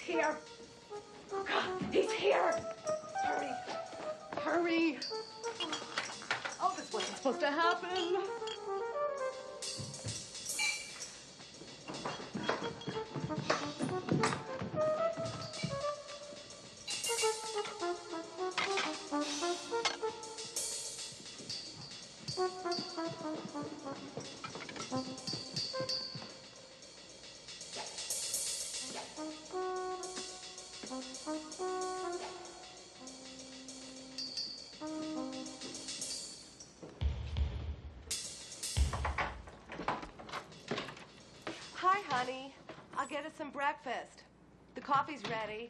here. Oh, God, he's here. Hurry. Hurry. Oh, this wasn't supposed to happen. Hi, honey. I'll get us some breakfast. The coffee's ready.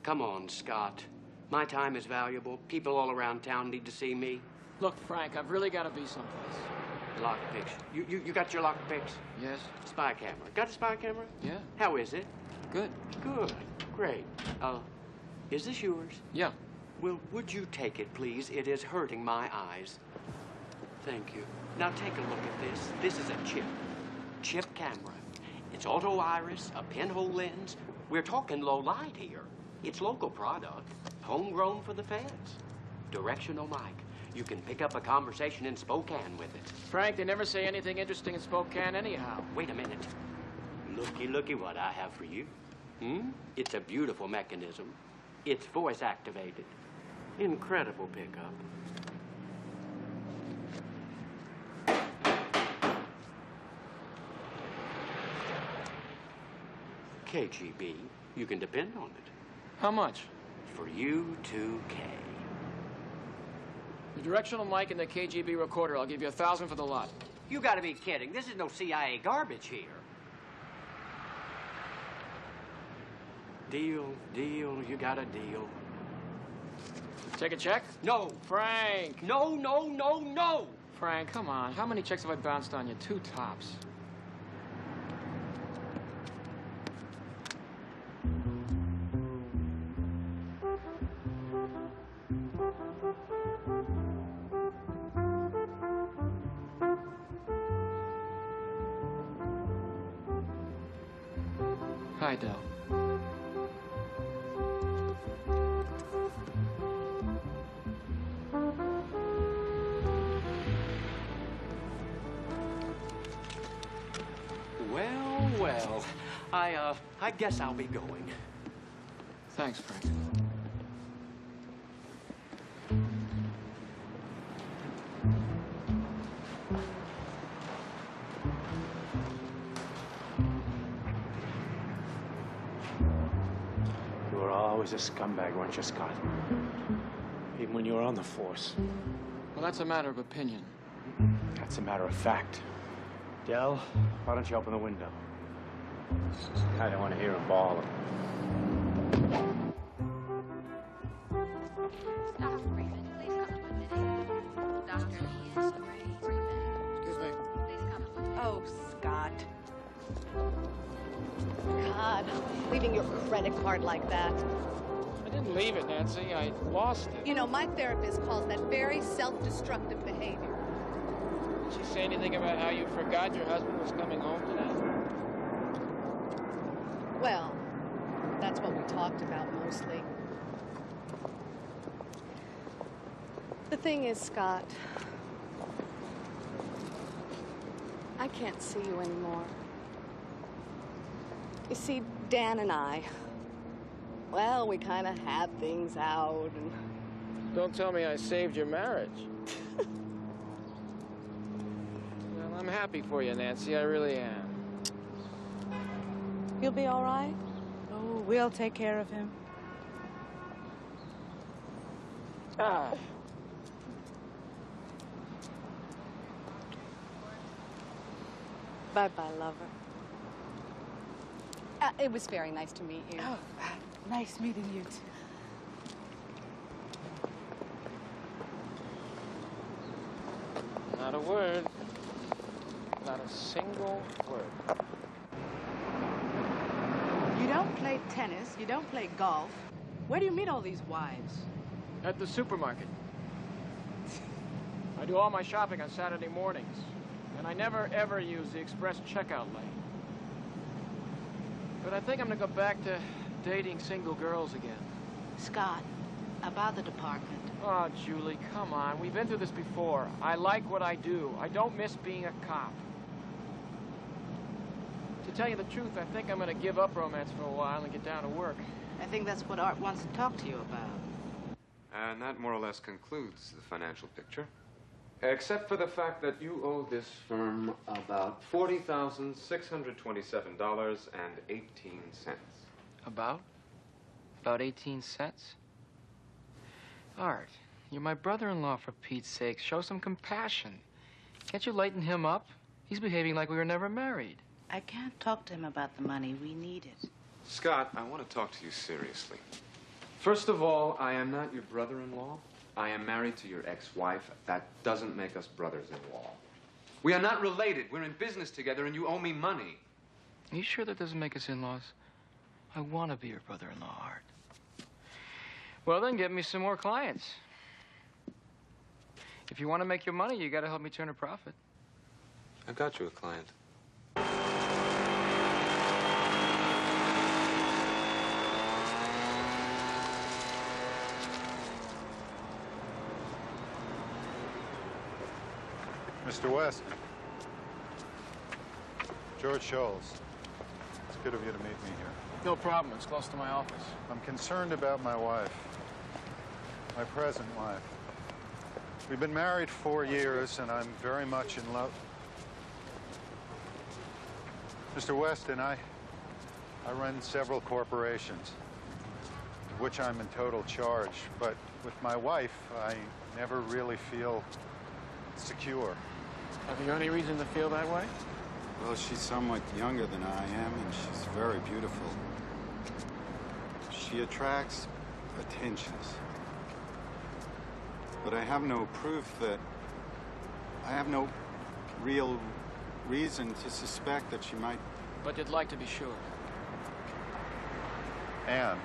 Come on, Scott. My time is valuable. People all around town need to see me. Look, Frank, I've really got to be someplace. Lockpicks. You got your lockpicks? Yes? Spy camera. Got a spy camera? Yeah. How is it? Good. Good. Great. Is this yours? Yeah. Well, would you take it, please? It is hurting my eyes. Thank you. Now take a look at this. This is a chip. Chip camera. It's auto iris, a pinhole lens. We're talking low light here. It's local product, homegrown for the feds. Directional mic. You can pick up a conversation in Spokane with it. Frank, they never say anything interesting in Spokane anyhow. Wait a minute. Looky what I have for you. It's a beautiful mechanism. It's voice activated. Incredible pickup. KGB, you can depend on it. How much? For you, 2K. The directional mic and the KGB recorder. I'll give you $1,000 for the lot. You gotta be kidding. This is no CIA garbage here. Deal. You got a deal. Take a check? No. Frank! No. Frank, come on. How many checks have I bounced on you? 2 tops. Hi, Del. Well, I guess I'll be going. Thanks, Frank. You were always a scumbag, weren't you, Scott? Even when you were on the force. Well, that's a matter of opinion. That's a matter of fact. Del, why don't you open the window? I don't want to hear him bawling. Dr. Freeman, please come to admitting. Dr. Ian Ray Freeman. Excuse me. Please come to admitting. Oh, Scott. God, leaving your credit card like that. I didn't leave it, Nancy. I lost it. You know, my therapist calls that very self-destructive behavior. Did she say anything about how you forgot your husband was coming home today? Well, that's what we talked about mostly. The thing is, Scott, I can't see you anymore. You see, Dan and I, well, we kind of had things out and... Don't tell me I saved your marriage. Well, I'm happy for you, Nancy. I really am. You'll be all right? Oh, we'll take care of him. Ah. Bye-bye, lover. It was very nice to meet you. Oh, nice meeting you, too. Not a word. Not a single word. You don't play tennis, you don't play golf. Where do you meet all these wives? At the supermarket. I do all my shopping on Saturday mornings. And I never, ever use the express checkout lane. But I think I'm gonna go back to dating single girls again. Scott, about the department. Oh, Julie, come on. We've been through this before. I like what I do. I don't miss being a cop. To tell you the truth, I think I'm gonna give up romance for a while and get down to work. I think that's what Art wants to talk to you about. And that more or less concludes the financial picture. Except for the fact that you owe this firm about $40,627.18. About? About 18 cents? Art, you're my brother-in-law, for Pete's sake. Show some compassion. Can't you lighten him up? He's behaving like we were never married. I can't talk to him about the money. We need it. Scott, I want to talk to you seriously. First of all, I am not your brother-in-law. I am married to your ex-wife. That doesn't make us brothers-in-law. We are not related. We're in business together, and you owe me money. Are you sure that doesn't make us in-laws? I want to be your brother-in-law, Art. Well, then get me some more clients. If you want to make your money, you got to help me turn a profit. I got you a client. Mr. West. George Scholes. It's good of you to meet me here. No problem. It's close to my office. I'm concerned about my wife. My present wife. We've been married 4 years, and I'm very much in love. Mr. Weston, I run several corporations, of which I'm in total charge. But with my wife, I never really feel secure. Have you any reason to feel that way? Well, she's somewhat younger than I am, and she's very beautiful. She attracts attentions. But I have no proof that... I have no real reason to suspect that she might... But you'd like to be sure. Anne,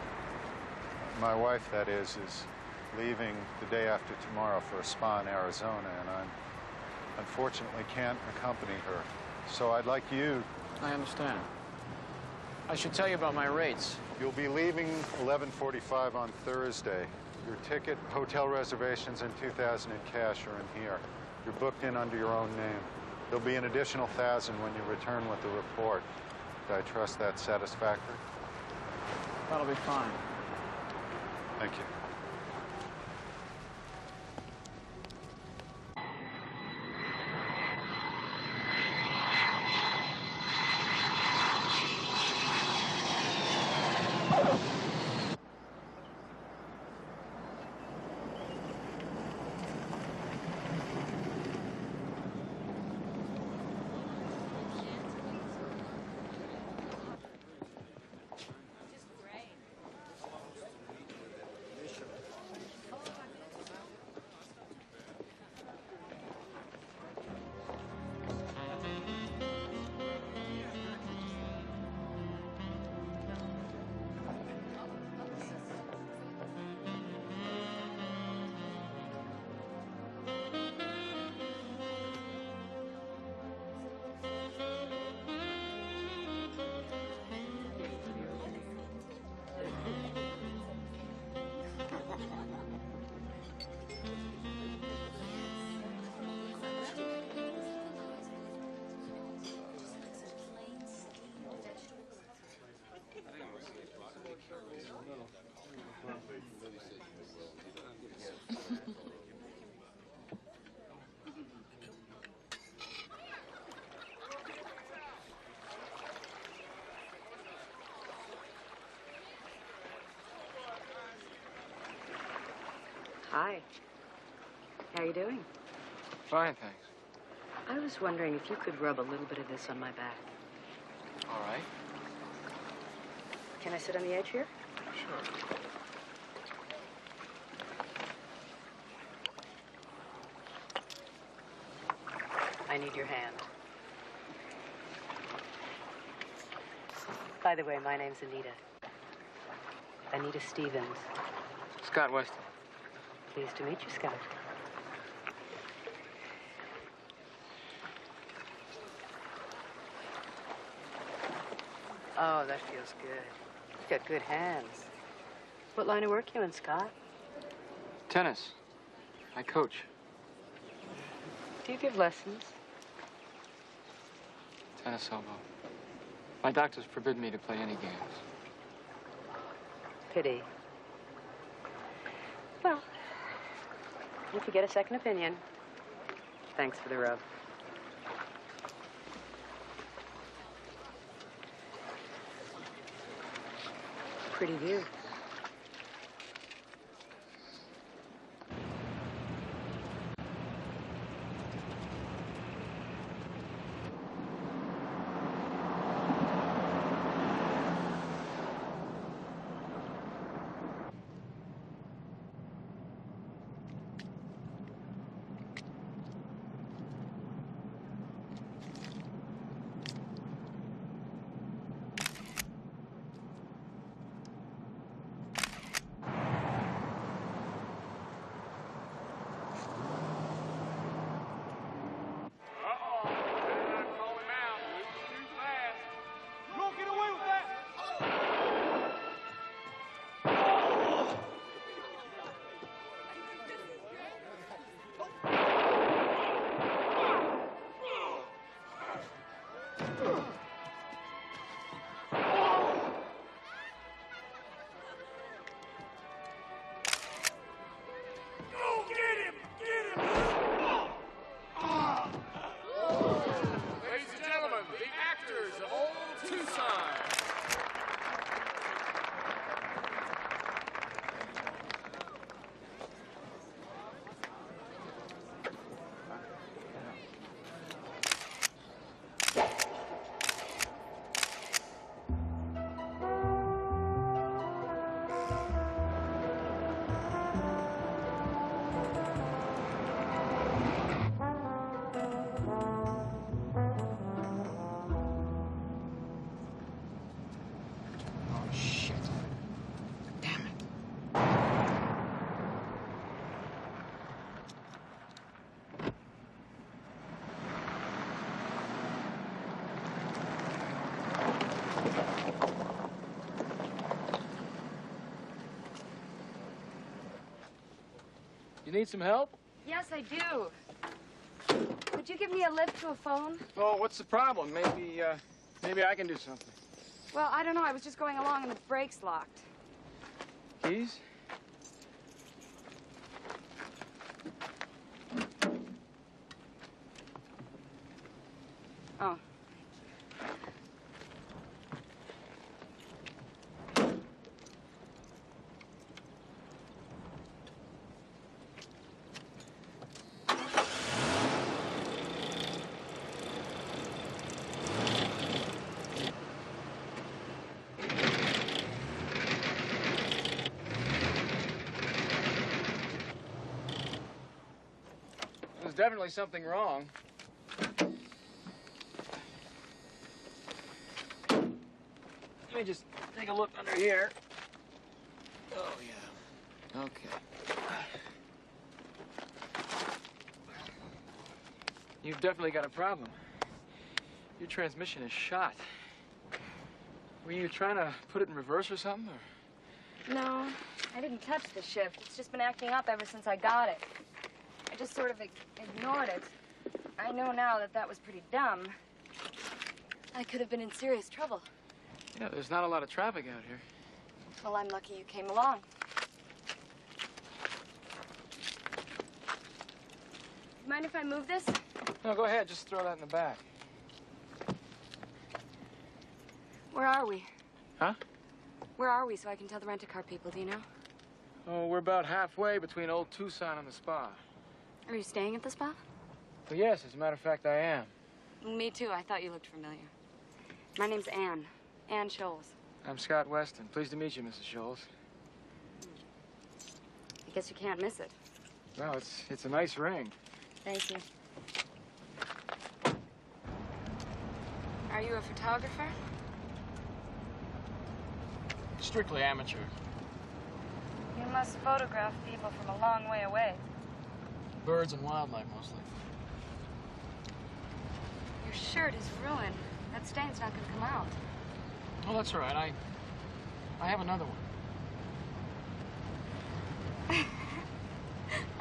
my wife, that is leaving the day after tomorrow for a spa in Arizona, and I unfortunately can't accompany her. So I'd like you... I understand. I should tell you about my rates. You'll be leaving 11:45 on Thursday. Your ticket, hotel reservations, and $2,000 in cash are in here. You're booked in under your own name. There'll be an additional $1,000 when you return with the report. Do I trust that's satisfactory? That'll be fine. Thank you. Hi. How you doing? Fine, thanks. I was wondering if you could rub a little bit of this on my back. All right. Can I sit on the edge here? Sure. I need your hand. By the way, my name's Anita. Anita Stevens. Scott Weston. Pleased to meet you, Scott. Oh, that feels good. You've got good hands. What line of work you in, Scott? Tennis. I coach. Do you give lessons? Tennis elbow. My doctors forbid me to play any games. Pity. Well, if you get a second opinion, thanks for the rub. Pretty view. You need some help? Yes, I do. Could you give me a lift to a phone? Oh, what's the problem? Maybe I can do something. Well, I don't know. I was just going along and the brakes locked. Keys? Oh. There's definitely something wrong. Let me just take a look under here. Oh, yeah. Okay. You've definitely got a problem. Your transmission is shot. Were you trying to put it in reverse or something? Or? No, I didn't touch the shift. It's just been acting up ever since I got it. I just sort of ignored it. I know now that that was pretty dumb. I could have been in serious trouble. Yeah, there's not a lot of traffic out here. Well, I'm lucky you came along. Mind if I move this? No, go ahead. Just throw that in the back. Where are we? Huh? Where are we so I can tell the rent-a-car people, do you know? Oh, we're about halfway between Old Tucson and the spa. Are you staying at the spa? Well, yes, as a matter of fact, I am. Me too. I thought you looked familiar. My name's Anne. Anne Scholes. I'm Scott Weston. Pleased to meet you, Mrs. Scholes. I guess you can't miss it. Well, it's a nice ring. Thank you. Are you a photographer? Strictly amateur. You must photograph people from a long way away. Birds and wildlife, mostly. Your shirt is ruined. That stain's not gonna come out. Oh, that's all right. I have another one.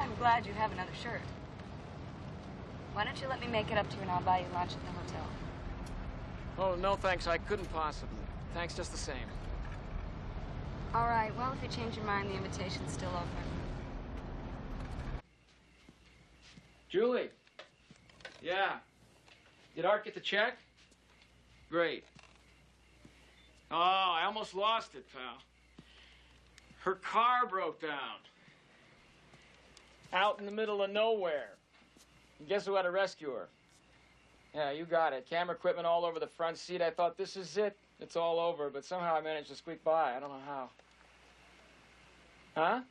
I'm glad you have another shirt. Why don't you let me make it up to you and I'll buy you lunch at the hotel? Oh, no, thanks. I couldn't possibly. Thanks just the same. All right, well, if you change your mind, the invitation's still open. Julie. Yeah. Did Art get the check? Great. Oh, I almost lost it, pal. Her car broke down. Out in the middle of nowhere. And guess who had to rescue her? Yeah, you got it. Camera equipment all over the front seat. I thought, this is it. It's all over. But somehow I managed to squeak by. I don't know how. Huh?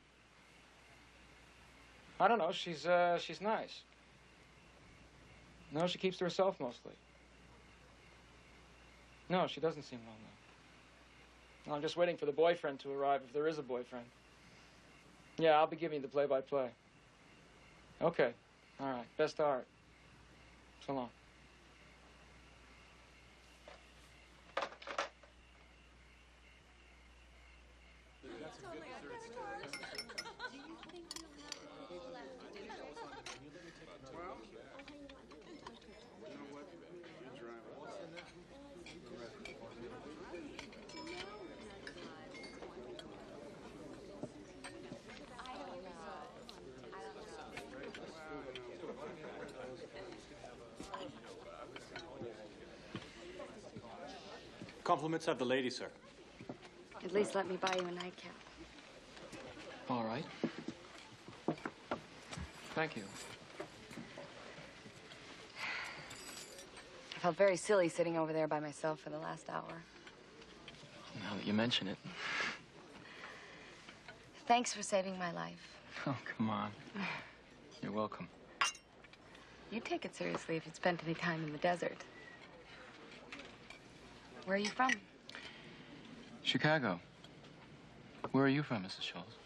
I don't know. She's nice. No, she keeps to herself mostly. No, she doesn't seem well, no. I'm just waiting for the boyfriend to arrive, if there is a boyfriend. Yeah, I'll be giving you the play-by-play. Okay. All right. Best to Art. So long. Compliments of the lady, sir. At least let me buy you a nightcap. All right. Thank you. I felt very silly sitting over there by myself for the last hour. Now that you mention it. Thanks for saving my life. Oh, come on. You're welcome. You'd take it seriously if you'd spent any time in the desert. Where are you from? Chicago. Where are you from, Mrs. Schultz?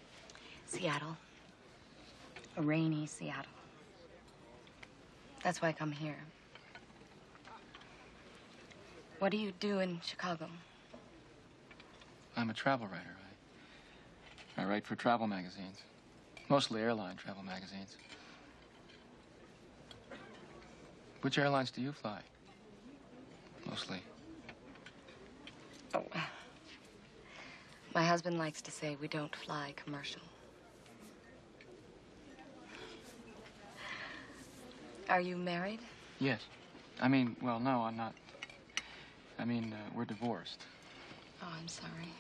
Seattle. A rainy Seattle. That's why I come here. What do you do in Chicago? I'm a travel writer. I write for travel magazines. Mostly airline travel magazines. Which airlines do you fly? Mostly. Oh. My husband likes to say we don't fly commercial. Are you married? Yes. I mean, well, no, I'm not. I mean, we're divorced. Oh, I'm sorry.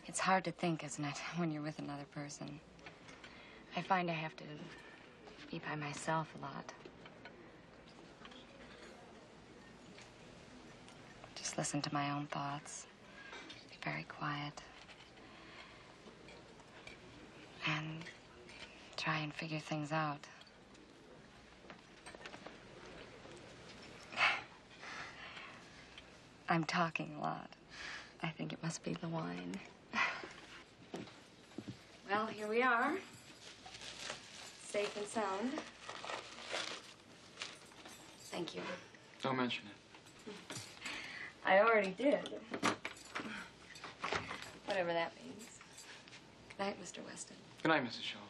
It's hard to think, isn't it, when you're with another person? I find I have to be by myself a lot. Just listen to my own thoughts. Be very quiet. And try and figure things out. I'm talking a lot. I think it must be the wine. Well, here we are. Safe and sound. Thank you. Don't mention it. I already did. Whatever that means. Good night, Mr. Weston. Good night, Mrs. Schultz.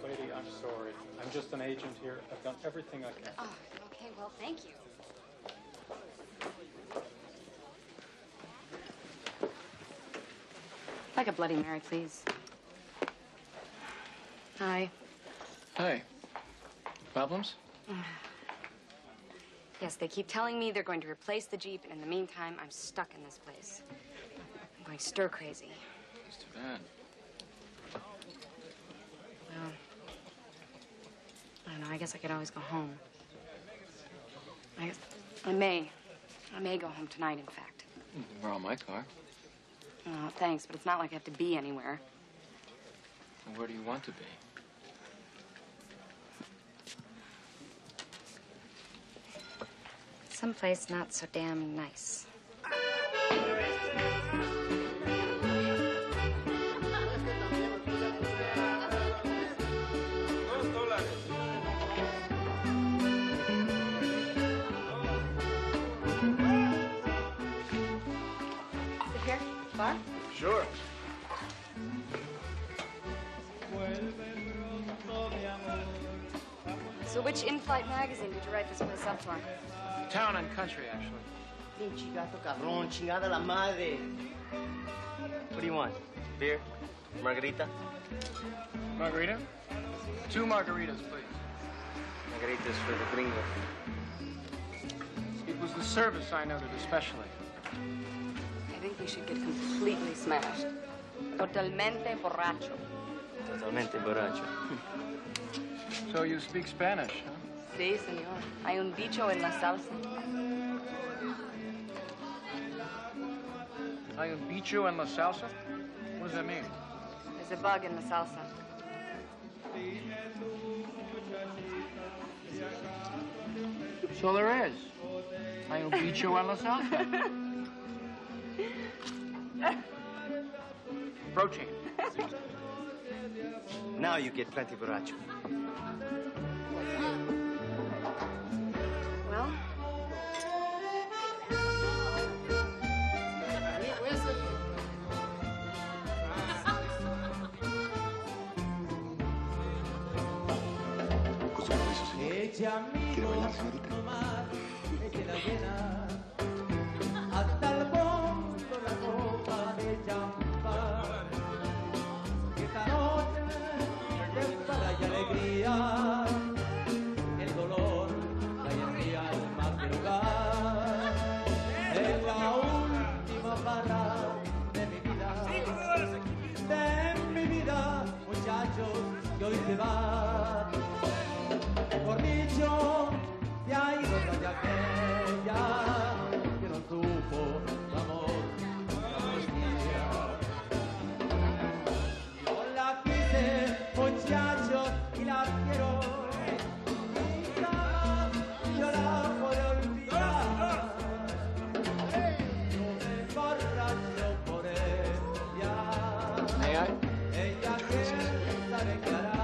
Lady, I'm sorry. I'm just an agent here. I've done everything I can. Oh, okay, well, thank you. Like a Bloody Mary, please. Hi. Hey. Problems? Yes, they keep telling me they're going to replace the Jeep, and in the meantime, I'm stuck in this place. I'm going stir crazy. It's too bad. Well, I don't know. I guess I could always go home. I may go home tonight, in fact. You can borrow my car. Oh, thanks, but it's not like I have to be anywhere. Well, where do you want to be? Someplace not so damn nice. Sit here, bar? Sure. So which in-flight magazine did you write this place up for? Town and Country, actually. Pinche gato cabrón, chingada la madre. What do you want? Beer? Margarita? Margarita? 2 margaritas, please. Margaritas for the gringo. It was the service I noted especially. I think we should get completely smashed. Totalmente borracho. Totalmente borracho. So you speak Spanish, huh? Sí, señor. Hay un dicho en la salsa. Hay un bicho en la salsa? What does that mean? There's a bug in the salsa. So there is. Hay un bicho en la salsa. Protein. Now you get plenty borracho. Well, ¿Quiere bailar, señorita? Hasta el fondo la copa de champán. Esta noche de para y alegría, el dolor que hay en mi alma quiero ahogar. Es la última barra de mi vida, muchachos, que hoy se va. Por dicho, se ha ido tras aquella que no supo su amor, yo la quise, muchachos, y la quiero, y jamás yo la podré olvidar. Yo me emborracho por ella. May I? Ella que sabe que hará.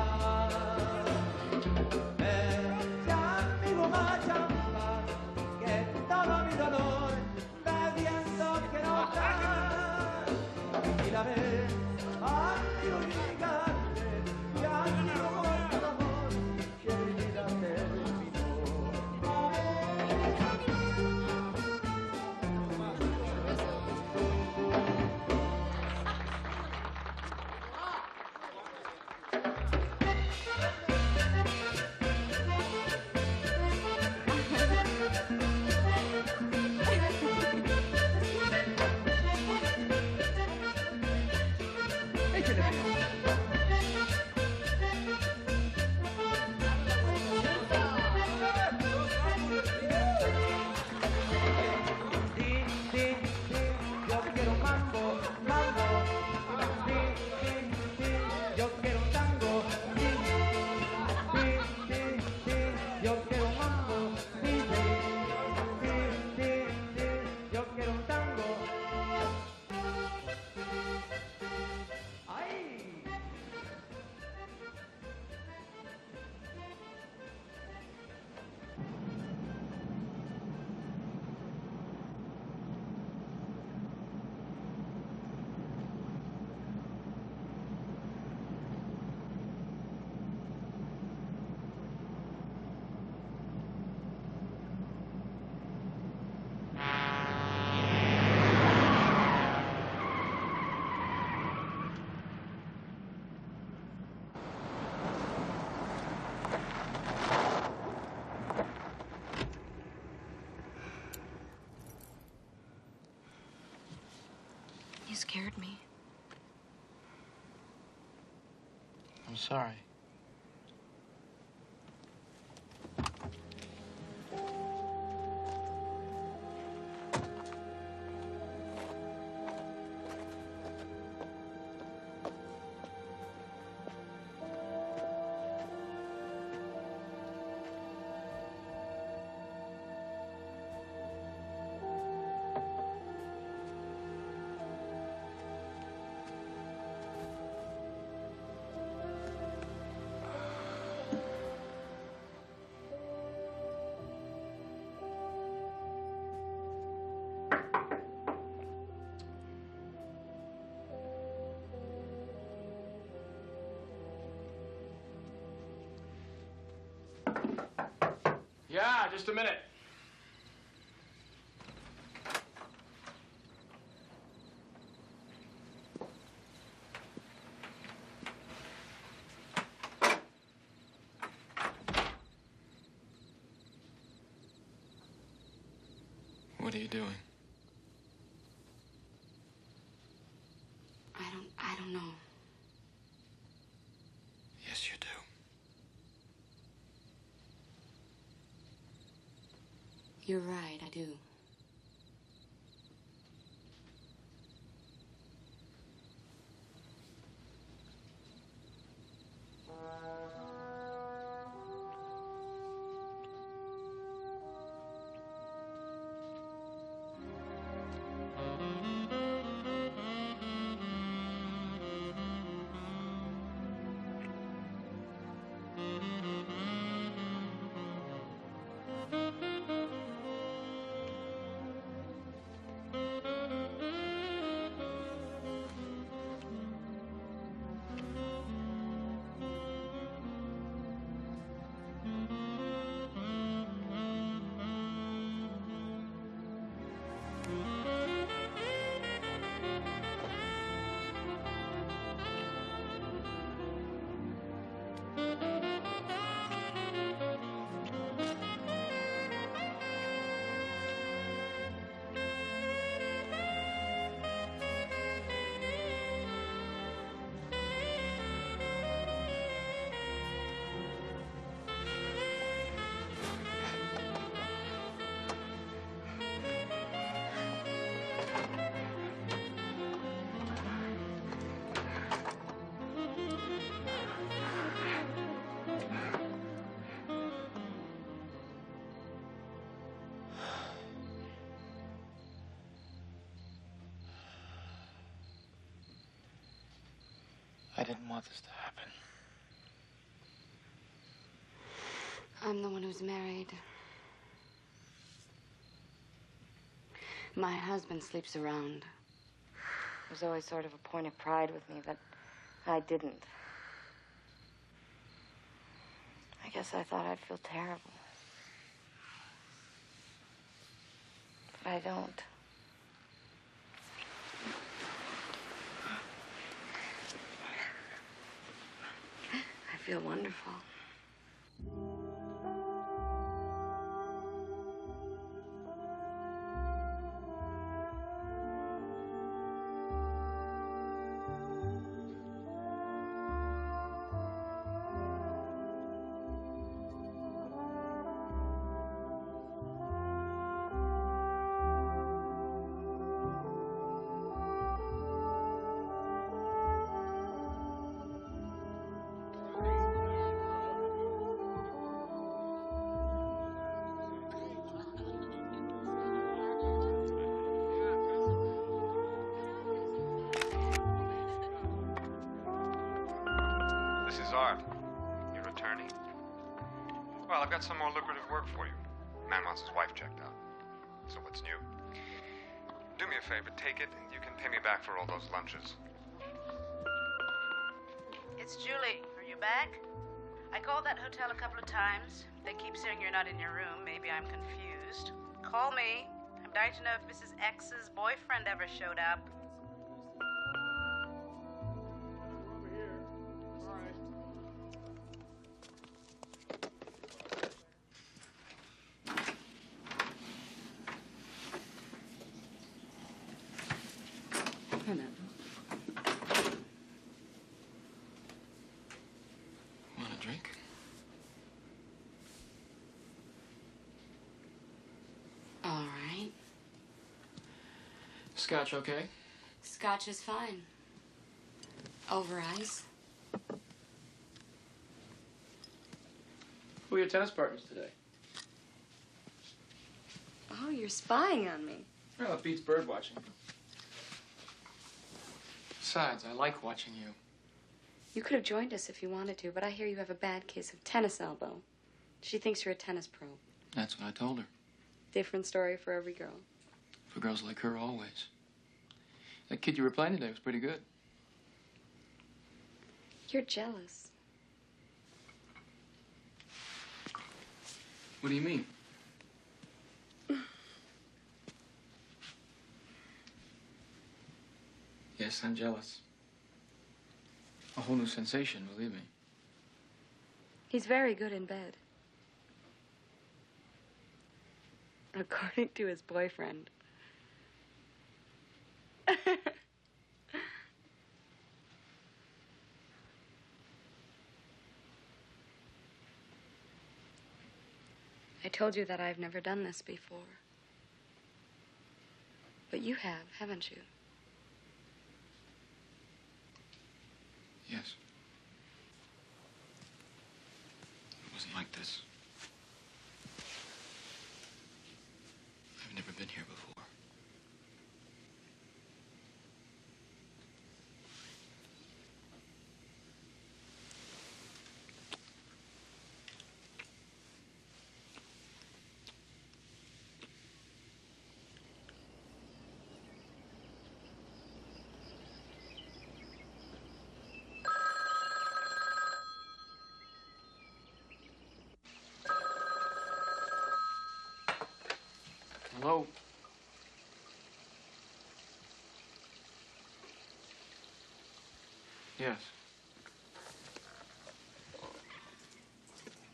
scared me. I'm sorry. Yeah, just a minute. What are you doing? I don't know. Yes, you do. You're right, I do. I didn't want this to happen. I'm the one who's married. My husband sleeps around. It was always sort of a point of pride with me, but I didn't. I guess I thought I'd feel terrible. But I don't. I feel wonderful. This is Art, your attorney. Well, I've got some more lucrative work for you. Man wants his wife checked out. So what's new? Do me a favor, take it. You can pay me back for all those lunches. It's Julie. Are you back? I called that hotel a couple of times. They keep saying you're not in your room. Maybe I'm confused. Call me. I'm dying to know if Mrs. X's boyfriend ever showed up. Hello. Scotch okay? Scotch is fine. Over ice. Who are your tennis partners today? Oh, you're spying on me. Well, it beats bird watching. Besides, I like watching you. You could have joined us if you wanted to, but I hear you have a bad case of tennis elbow. She thinks you're a tennis pro. That's what I told her. Different story for every girl. For girls like her, always. That kid you were playing today was pretty good. You're jealous. What do you mean? Yes, I'm jealous. A whole new sensation, believe me. He's very good in bed. According to his boyfriend. I told you that I've never done this before. But you have, haven't you? Yes. It wasn't like this. I've never been here before. Hello? Yes.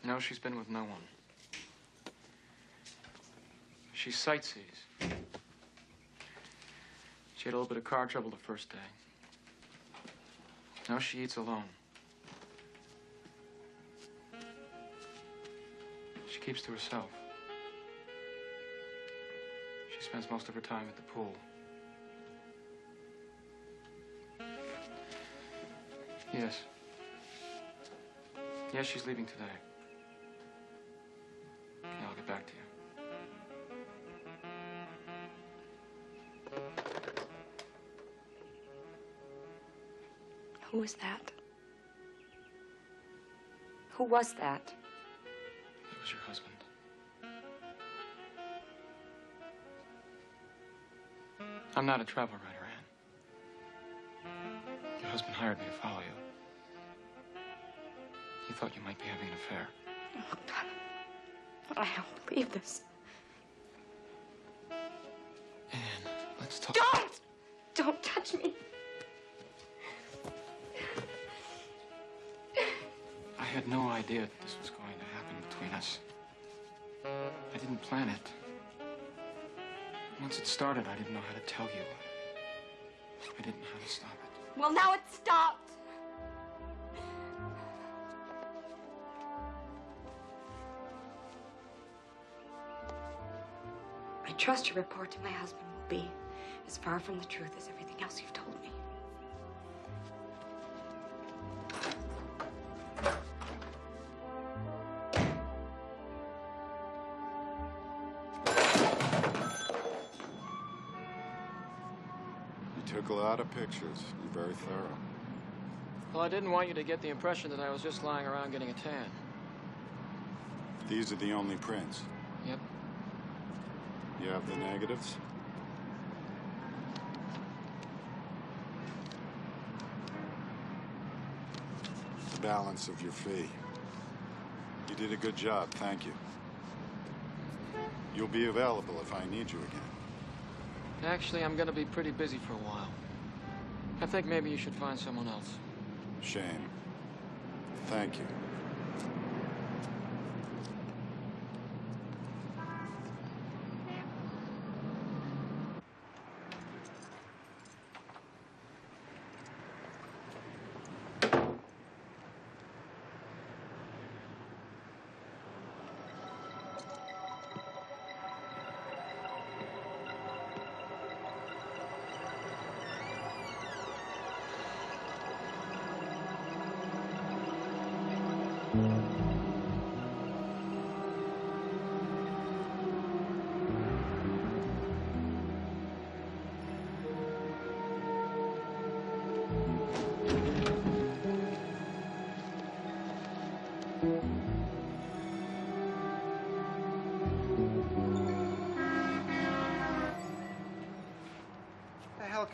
No, she's been with no one. She sightsees. She had a little bit of car trouble the first day. Now she eats alone. She keeps to herself. She spends most of her time at the pool. Yes. Yes, she's leaving today. Yeah, I'll get back to you. Who was that? Who was that? It was your husband. I'm not a travel writer, Anne. Your husband hired me to follow you. He thought you might be having an affair. Oh, God. I don't believe this. Anne, let's talk. Don't! Don't touch me. I had no idea this was going to happen between us. I didn't plan it. Once it started, I didn't know how to tell you. I didn't know how to stop it. Well, now it's stopped. I trust your report to my husband will be as far from the truth as everything else you've told me. You took a lot of pictures. You're very thorough. Well, I didn't want you to get the impression that I was just lying around getting a tan. These are the only prints. Yep. You have the negatives? The balance of your fee. You did a good job, thank you. You'll be available if I need you again. Actually, I'm going to be pretty busy for a while. I think maybe you should find someone else. Shame. Thank you.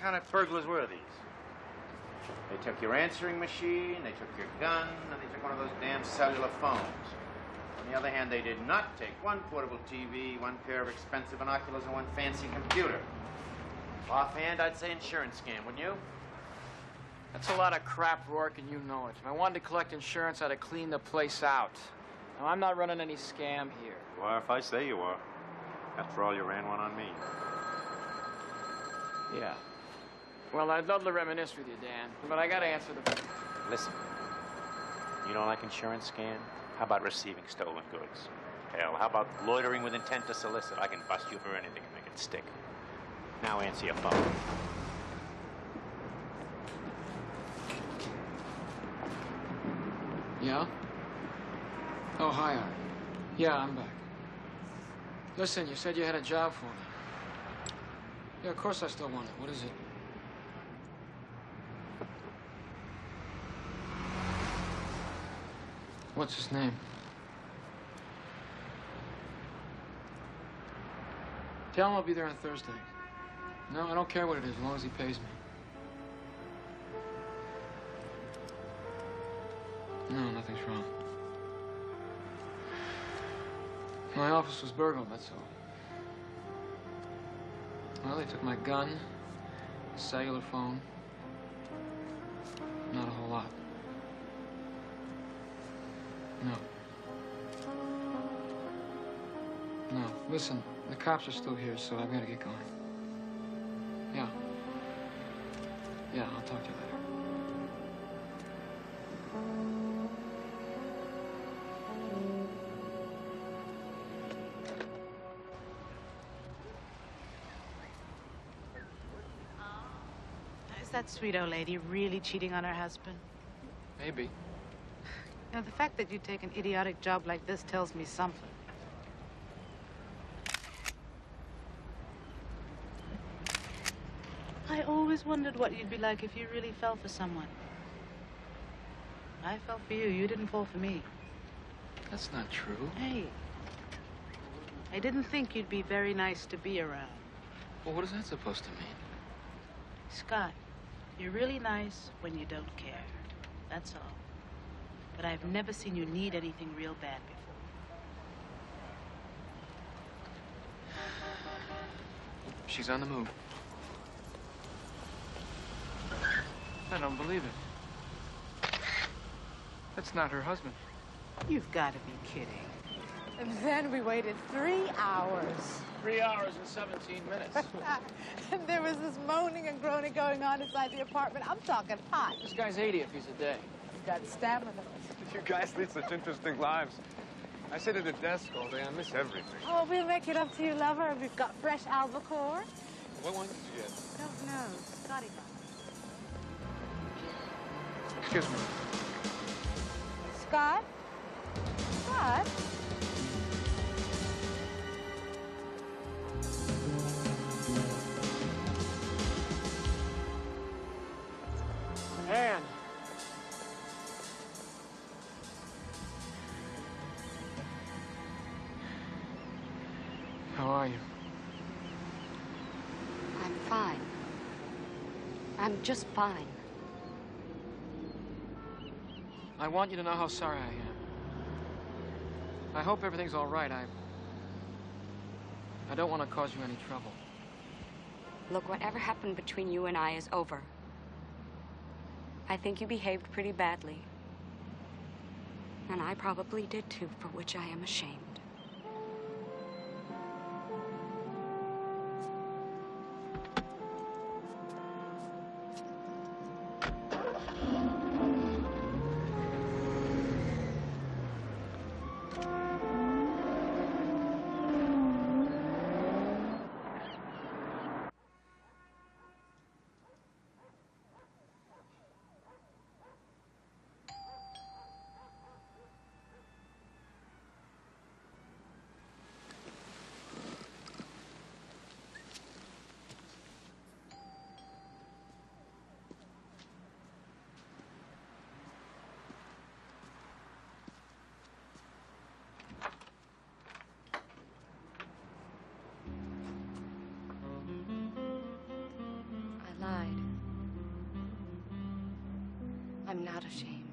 kind of burglars were these? They took your answering machine, they took your gun, and they took one of those damn cellular phones. On the other hand, they did not take one portable TV, one pair of expensive binoculars, and one fancy computer. Offhand, I'd say insurance scam, wouldn't you? That's a lot of crap, Rourke, and you know it. If I wanted to collect insurance, I'd have cleaned the place out. Now, I'm not running any scam here. You are if I say you are. After all, you ran one on me. Yeah. Well, I'd love to reminisce with you, Dan, but I gotta answer the phone. Listen, you don't like insurance scam? How about receiving stolen goods? Hell, how about loitering with intent to solicit? I can bust you for anything and make it stick. Now answer your phone. Yeah? Oh, hi, Art. Yeah, I'm back. Listen, you said you had a job for me. Yeah, of course I still want it. What is it? What's his name? Tell him I'll be there on Thursday. No, I don't care what it is, as long as he pays me. No, nothing's wrong. My office was burgled, that's all. Well, they took my gun, cellular phone. Not a whole lot. No. No. Listen, the cops are still here, so I've got to get going. Yeah. Yeah, I'll talk to you later. Is that sweet old lady really cheating on her husband? Maybe. You know, the fact that you take an idiotic job like this tells me something. I always wondered what you'd be like if you really fell for someone. I fell for you. You didn't fall for me. That's not true. Hey, I didn't think you'd be very nice to be around. Well, what is that supposed to mean? Scott, you're really nice when you don't care. That's all. But I've never seen you need anything real bad before. She's on the move. I don't believe it. That's not her husband. You've got to be kidding. And then we waited 3 hours. 3 hours and 17 minutes. And there was this moaning and groaning going on inside the apartment. I'm talking hot. This guy's 80 if he's a day. He's got stamina. You guys lead such interesting lives. I sit at a desk all day. I miss everything. Oh, we'll make it up to you, lover. We've got fresh albacore. What one did you get? Don't know. Scotty got it. Excuse me. Scott? Scott? Anne. How are you? I'm fine. I'm just fine. I want you to know how sorry I am. I hope everything's all right. I don't want to cause you any trouble. Look, whatever happened between you and I is over. I think you behaved pretty badly. And I probably did too, for which I am ashamed. not ashamed.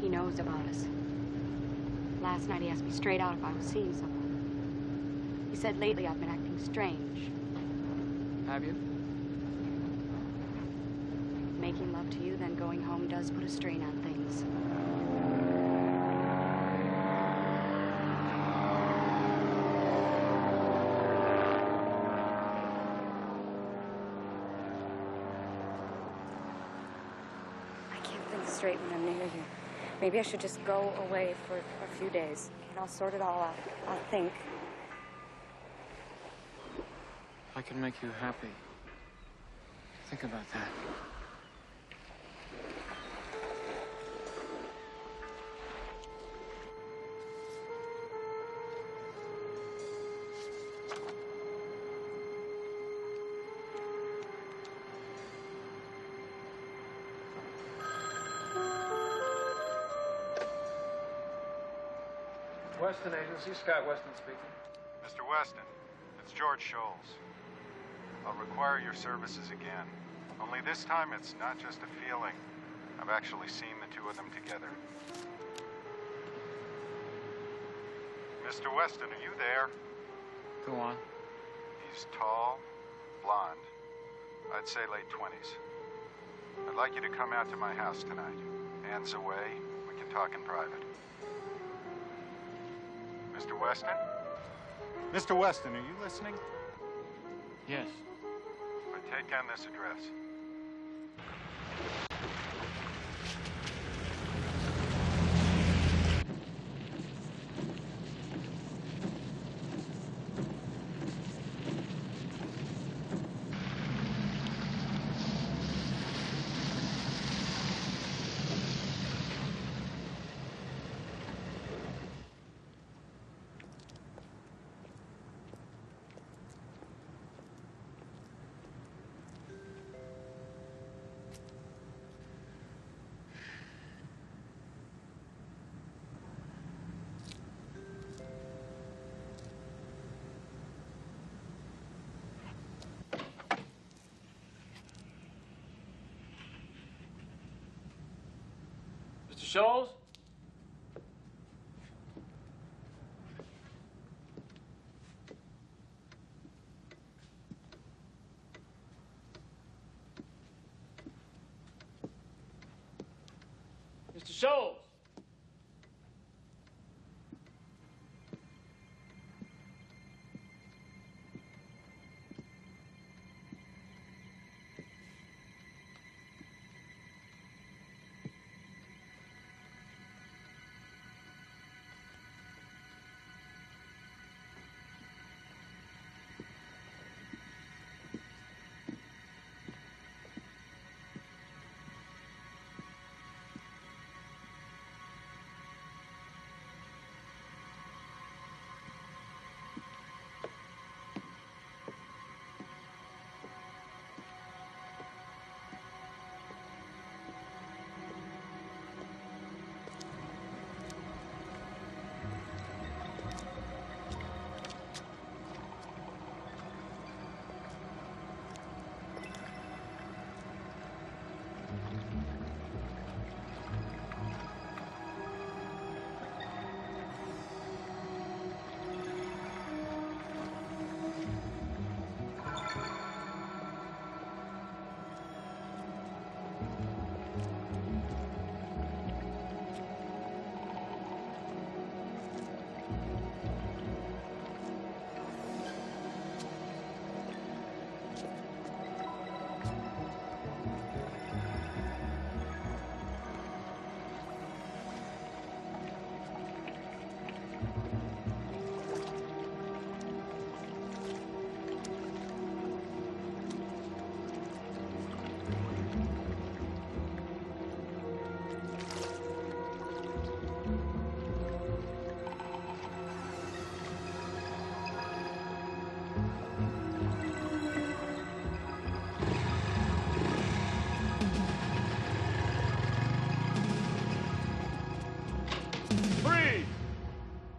He knows about us. Last night he asked me straight out if I was seeing someone. He said lately I've been acting strange. Have you? Making love to you, then going home does put a strain on things. I can't think straight when I'm near you. Maybe I should just go away for a few days, and I'll sort it all out. I'll think. If I can make you happy, think about that. Weston Agency, Scott Weston speaking. Mr. Weston, it's George Scholes. I'll require your services again. Only this time it's not just a feeling. I've actually seen the two of them together. Mr. Weston, are you there? Go on. He's tall, blonde. I'd say late 20s. I'd like you to come out to my house tonight. Hands away. We can talk in private. Mr. Weston? Mr. Weston, are you listening? Yes. But take down this address. Scholes? Scholes!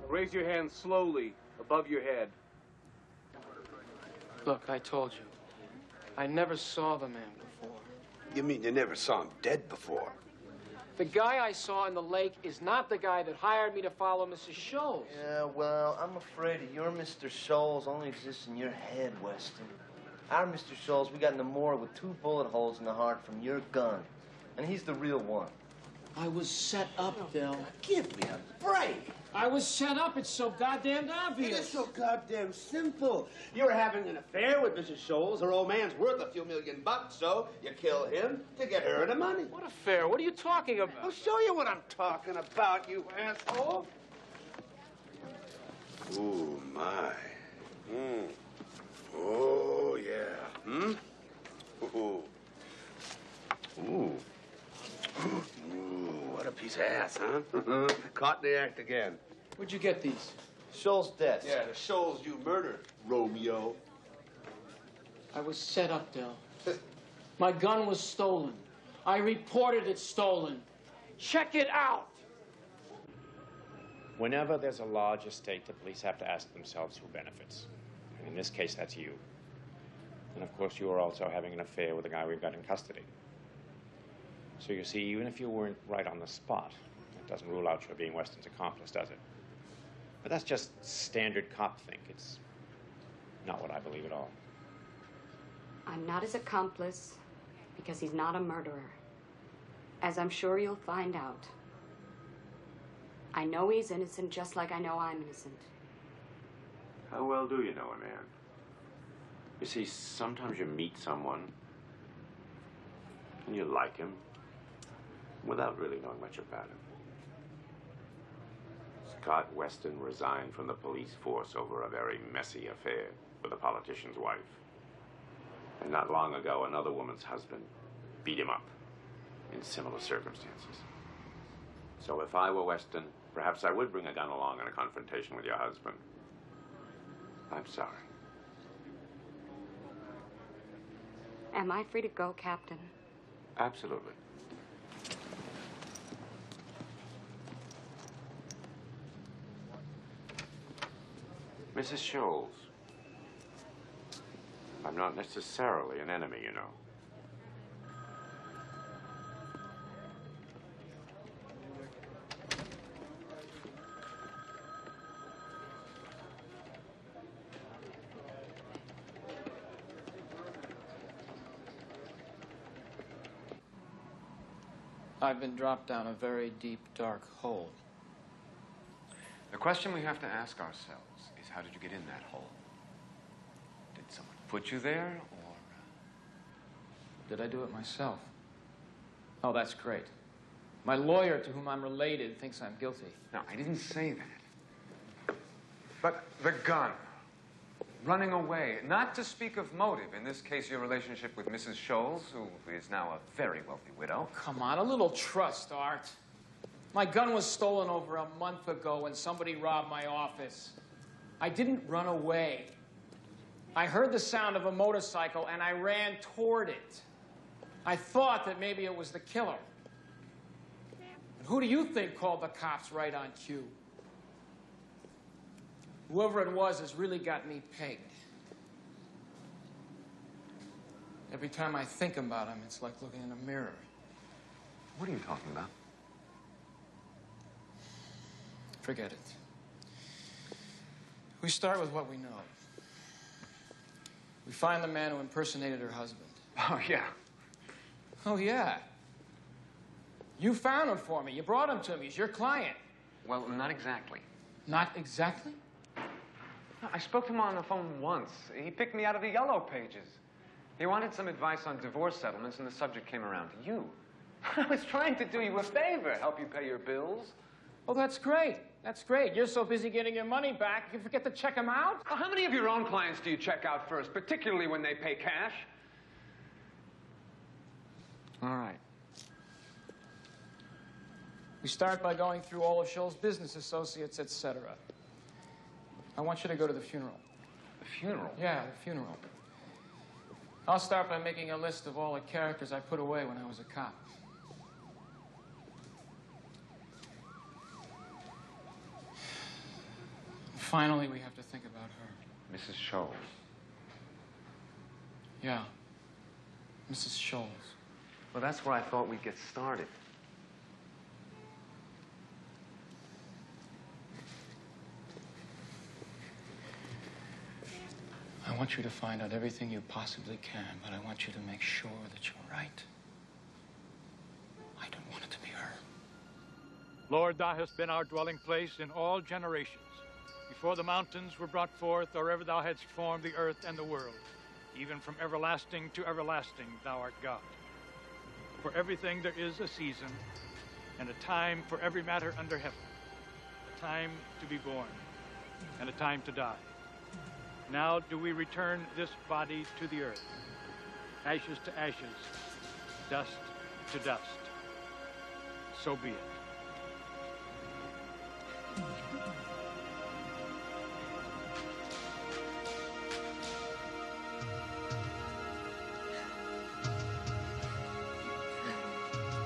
Raise your hand slowly, above your head. Look, I told you. I never saw the man before. You mean you never saw him dead before? The guy I saw in the lake is not the guy that hired me to follow Mrs. Scholes. Yeah, well, I'm afraid your Mr. Scholes only exists in your head, Weston. Our Mr. Scholes, we got in the morgue with 2 bullet holes in the heart from your gun. And he's the real one. I was set up, Del. Give me a break. I was set up. It's so goddamn obvious. It is so goddamn simple. You're having an affair with Mrs. Scholes. Her old man's worth a few $1,000,000, so you kill him to get her the money. What affair? What are you talking about? I'll show you what I'm talking about, you asshole. Ooh, my. Oh, yeah. Ooh. Ooh. Ooh, what a piece of ass, huh? Caught in the act again. Where'd you get these? Scholes' desk. Yeah, the Scholes you murdered, Romeo. I was set up, Del. My gun was stolen. I reported it stolen. Check it out. Whenever there's a large estate, the police have to ask themselves who benefits. And in this case, that's you. And of course, you are also having an affair with the guy we've got in custody. So you see, even if you weren't right on the spot, it doesn't rule out your being Weston's accomplice, does it? But that's just standard cop think. It's not what I believe at all. I'm not his accomplice because he's not a murderer, as I'm sure you'll find out. I know he's innocent just like I know I'm innocent. How well do you know a man? You see, sometimes you meet someone and you like him without really knowing much about him. Scott Weston resigned from the police force over a very messy affair with a politician's wife. And not long ago, another woman's husband beat him up in similar circumstances. So if I were Weston, perhaps I would bring a gun along in a confrontation with your husband. I'm sorry. Am I free to go, Captain? Absolutely. Mrs. Scholes, I'm not necessarily an enemy, you know. I've been dropped down a very deep, dark hole. The question we have to ask ourselves is, how did you get in that hole? Did someone put you there, or... Did I do it myself? Oh, that's great. My lawyer, to whom I'm related, thinks I'm guilty. No, I didn't say that. But the gun. Running away. Not to speak of motive. In this case, your relationship with Mrs. Scholes, who is now a very wealthy widow. Come on, a little trust, Art. My gun was stolen over a month ago when somebody robbed my office. I didn't run away. I heard the sound of a motorcycle and I ran toward it. I thought that maybe it was the killer. And who do you think called the cops right on cue? Whoever it was has really got me pegged. Every time I think about him, it's like looking in a mirror. What are you talking about? Forget it. We start with what we know. We find the man who impersonated her husband. Oh, yeah. Oh, yeah. You found him for me. You brought him to me. He's your client. Well, not exactly. Not exactly? I spoke to him on the phone once. He picked me out of the yellow pages. He wanted some advice on divorce settlements, and the subject came around to you. I was trying to do you a favor, help you pay your bills. Oh, that's great. That's great. You're so busy getting your money back, you forget to check him out? Well, how many of your own clients do you check out first, particularly when they pay cash? All right. We start by going through all of Scholl's business associates, etc. I want you to go to the funeral. The funeral? Yeah, the funeral. I'll start by making a list of all the characters I put away when I was a cop. Finally, we have to think about her. Mrs. Scholes. Yeah, Mrs. Scholes. Well, that's where I thought we'd get started. I want you to find out everything you possibly can, but I want you to make sure that you're right. I don't want it to be her. Lord, thou hast been our dwelling place in all generations. Before the mountains were brought forth, or ever thou hadst formed the earth and the world, even from everlasting to everlasting, thou art God. For everything there is a season, and a time for every matter under heaven, a time to be born, and a time to die. Now do we return this body to the earth, ashes to ashes, dust to dust. So be it.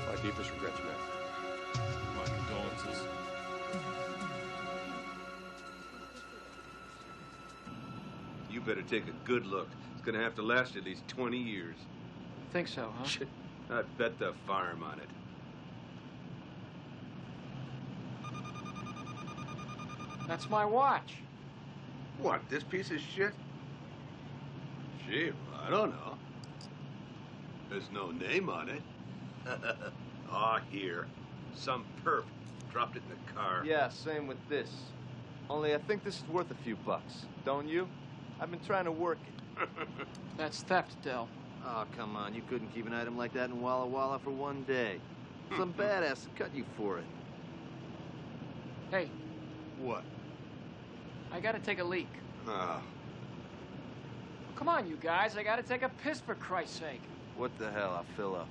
My deepest regrets, man. My condolences. You better take a good look. It's gonna have to last at least 20 years. Think so, huh? Shit, I'd bet the farm on it. That's my watch. What, this piece of shit? Gee, I don't know. There's no name on it. Aw, here. Some perp dropped it in the car. Yeah, same with this. Only I think this is worth a few bucks, don't you? I've been trying to work it. That's theft, Del. Oh, come on. You couldn't keep an item like that in Walla Walla for one day. Some badass would cut you for it. Hey. What? I gotta take a leak. Oh. Come on, you guys. I gotta take a piss, for Christ's sake. What the hell? I'll fill up.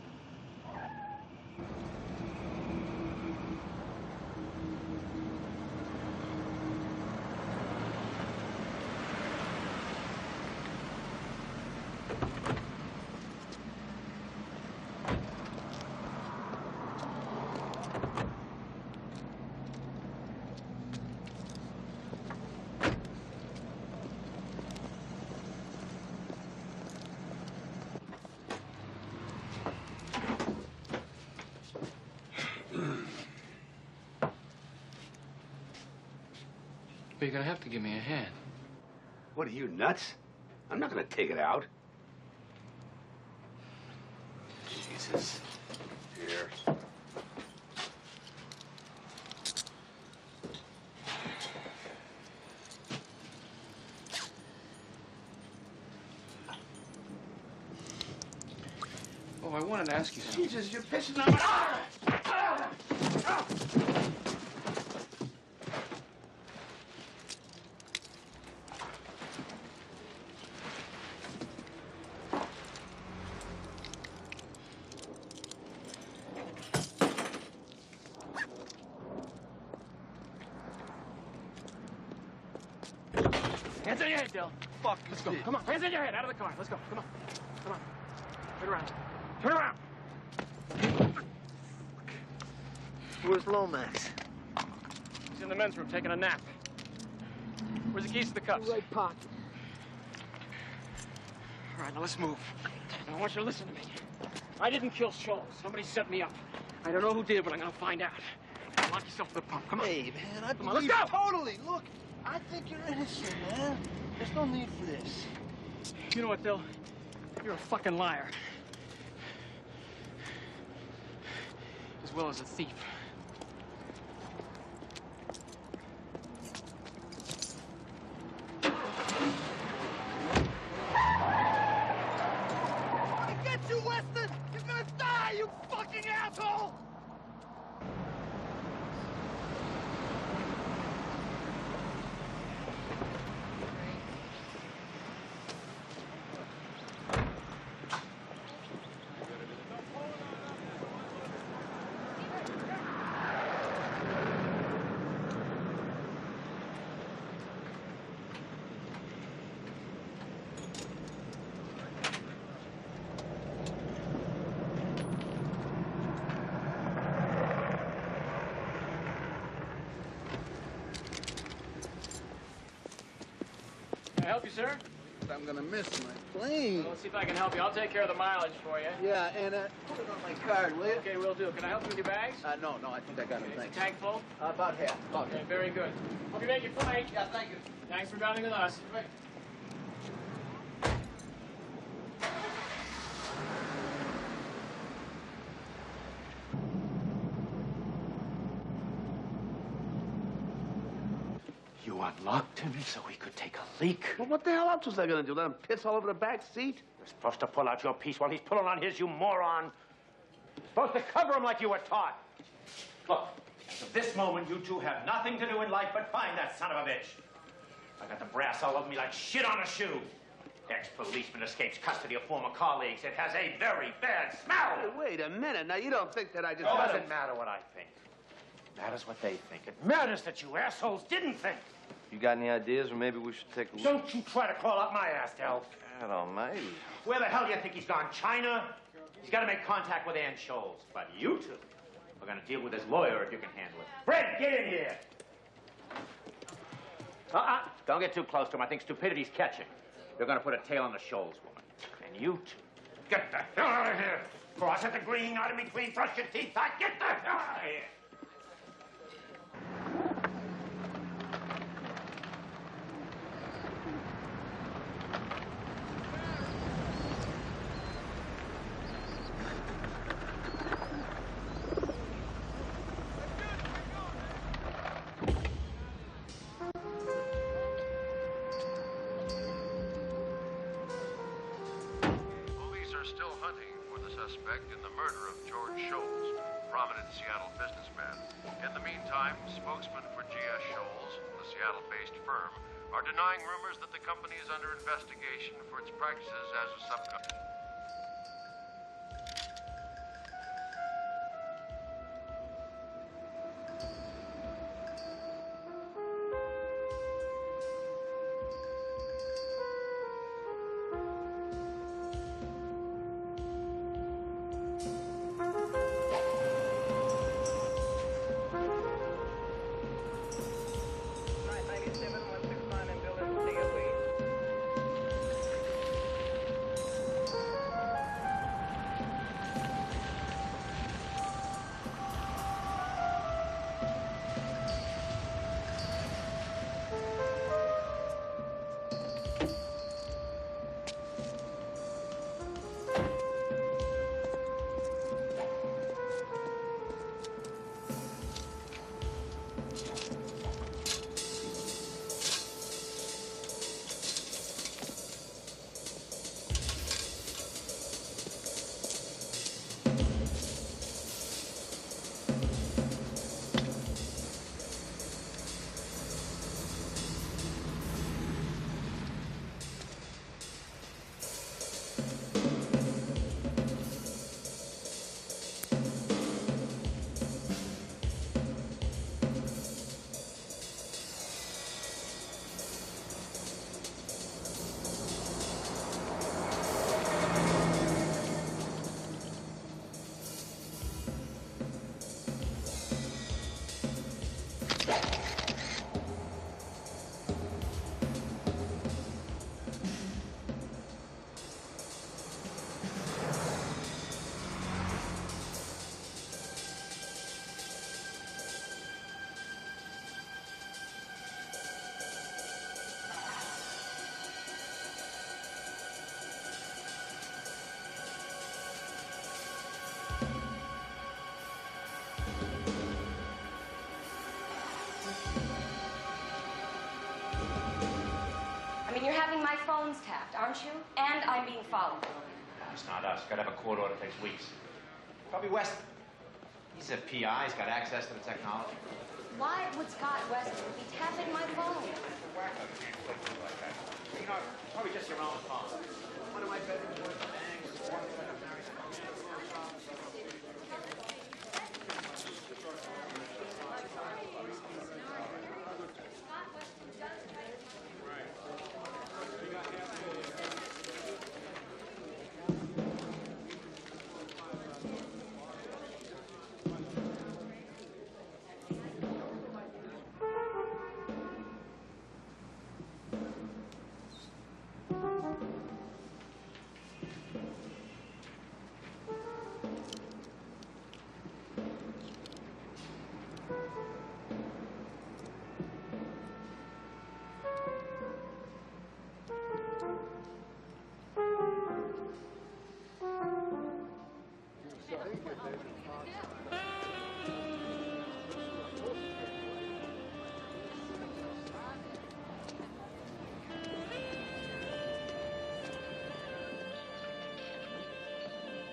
But you're gonna have to give me a hand. What are you, nuts? I'm not gonna take it out. Jesus. Here. I wanted to ask you something. Jesus, you're pissing on my... Hands on your head, Dill. Fuck, let's go. Come on, hands on your head. Out of the car. Let's go. Come on. Come on. Turn around. Turn around. Where's Lomax? He's in the men's room taking a nap. Where's the keys to the cuffs? Right pocket. All right, now let's move. Now I want you to listen to me. I didn't kill Scholes. Somebody set me up. I don't know who did, but I'm gonna find out. Now lock yourself in the pump. Come on. Hey, man, I Come on, let's believe go! totally. Look, I think you're innocent, man. There's no need for this. You know what, Dill? You're a fucking liar. As well as a thief. I get you, Weston! You're gonna die, you fucking asshole! Can I help you, sir? I'm gonna miss my plane. Well, let's see if I can help you. I'll take care of the mileage for you. Yeah, and put it on my card, will you? Okay, will do. Can I help you with your bags? No, I think I got it. Thanks. Tank full? About half. Okay, very good. Hope you make your flight. Yeah, thank you. Thanks for driving with us. You unlocked him so he could take a leak. Well, what the hell else was I gonna do? Let him piss all over the back seat? You're supposed to pull out your piece while he's pulling on his, you moron. You're supposed to cover him like you were taught. Look, as of this moment, you two have nothing to do in life but find that son of a bitch. I got the brass all over me like shit on a shoe. Ex-policeman escapes custody of former colleagues. It has a very bad smell. Hey, wait a minute. Now, you don't think that I just... It doesn't matter what I think. It matters what they think. It matters that you assholes didn't think. You got any ideas, or maybe we should take a look? Don't you try to crawl up my ass, Del. God almighty. Where the hell do you think he's gone? China? He's got to make contact with Ann Scholes. But you two are going to deal with his lawyer if you can handle it. Fred, get in here. Don't get too close to him. I think stupidity's catching. You're going to put a tail on the Scholes woman. And you two, get the hell out of here. Cross at the green, out in between, brush your teeth out. Get the hell out of here. Still hunting for the suspect in the murder of George Scholes, prominent Seattle businessman. In the meantime, spokesmen for G.S. Scholes, the Seattle-based firm, are denying rumors that the company is under investigation for its practices as a subcontractor. I mean, you're having my phones tapped, aren't you? And I'm being followed. It's not us. Got to have a court order. Takes weeks. Probably West. He's a PI. He's got access to the technology. Why would Scott Weston be tapping my phone? You know, probably just your own phone. One of my bedrooms worth of bangs. One that I'm married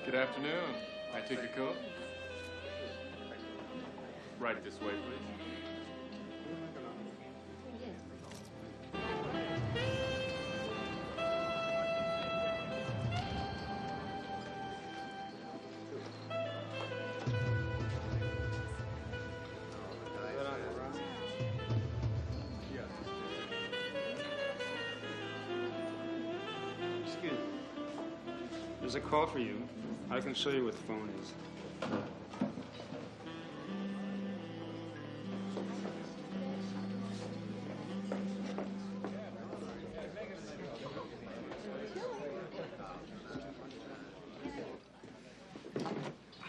Good afternoon. I take your coat? Right this way, please. Excuse me. There's a call for you. I can show you what the phone is.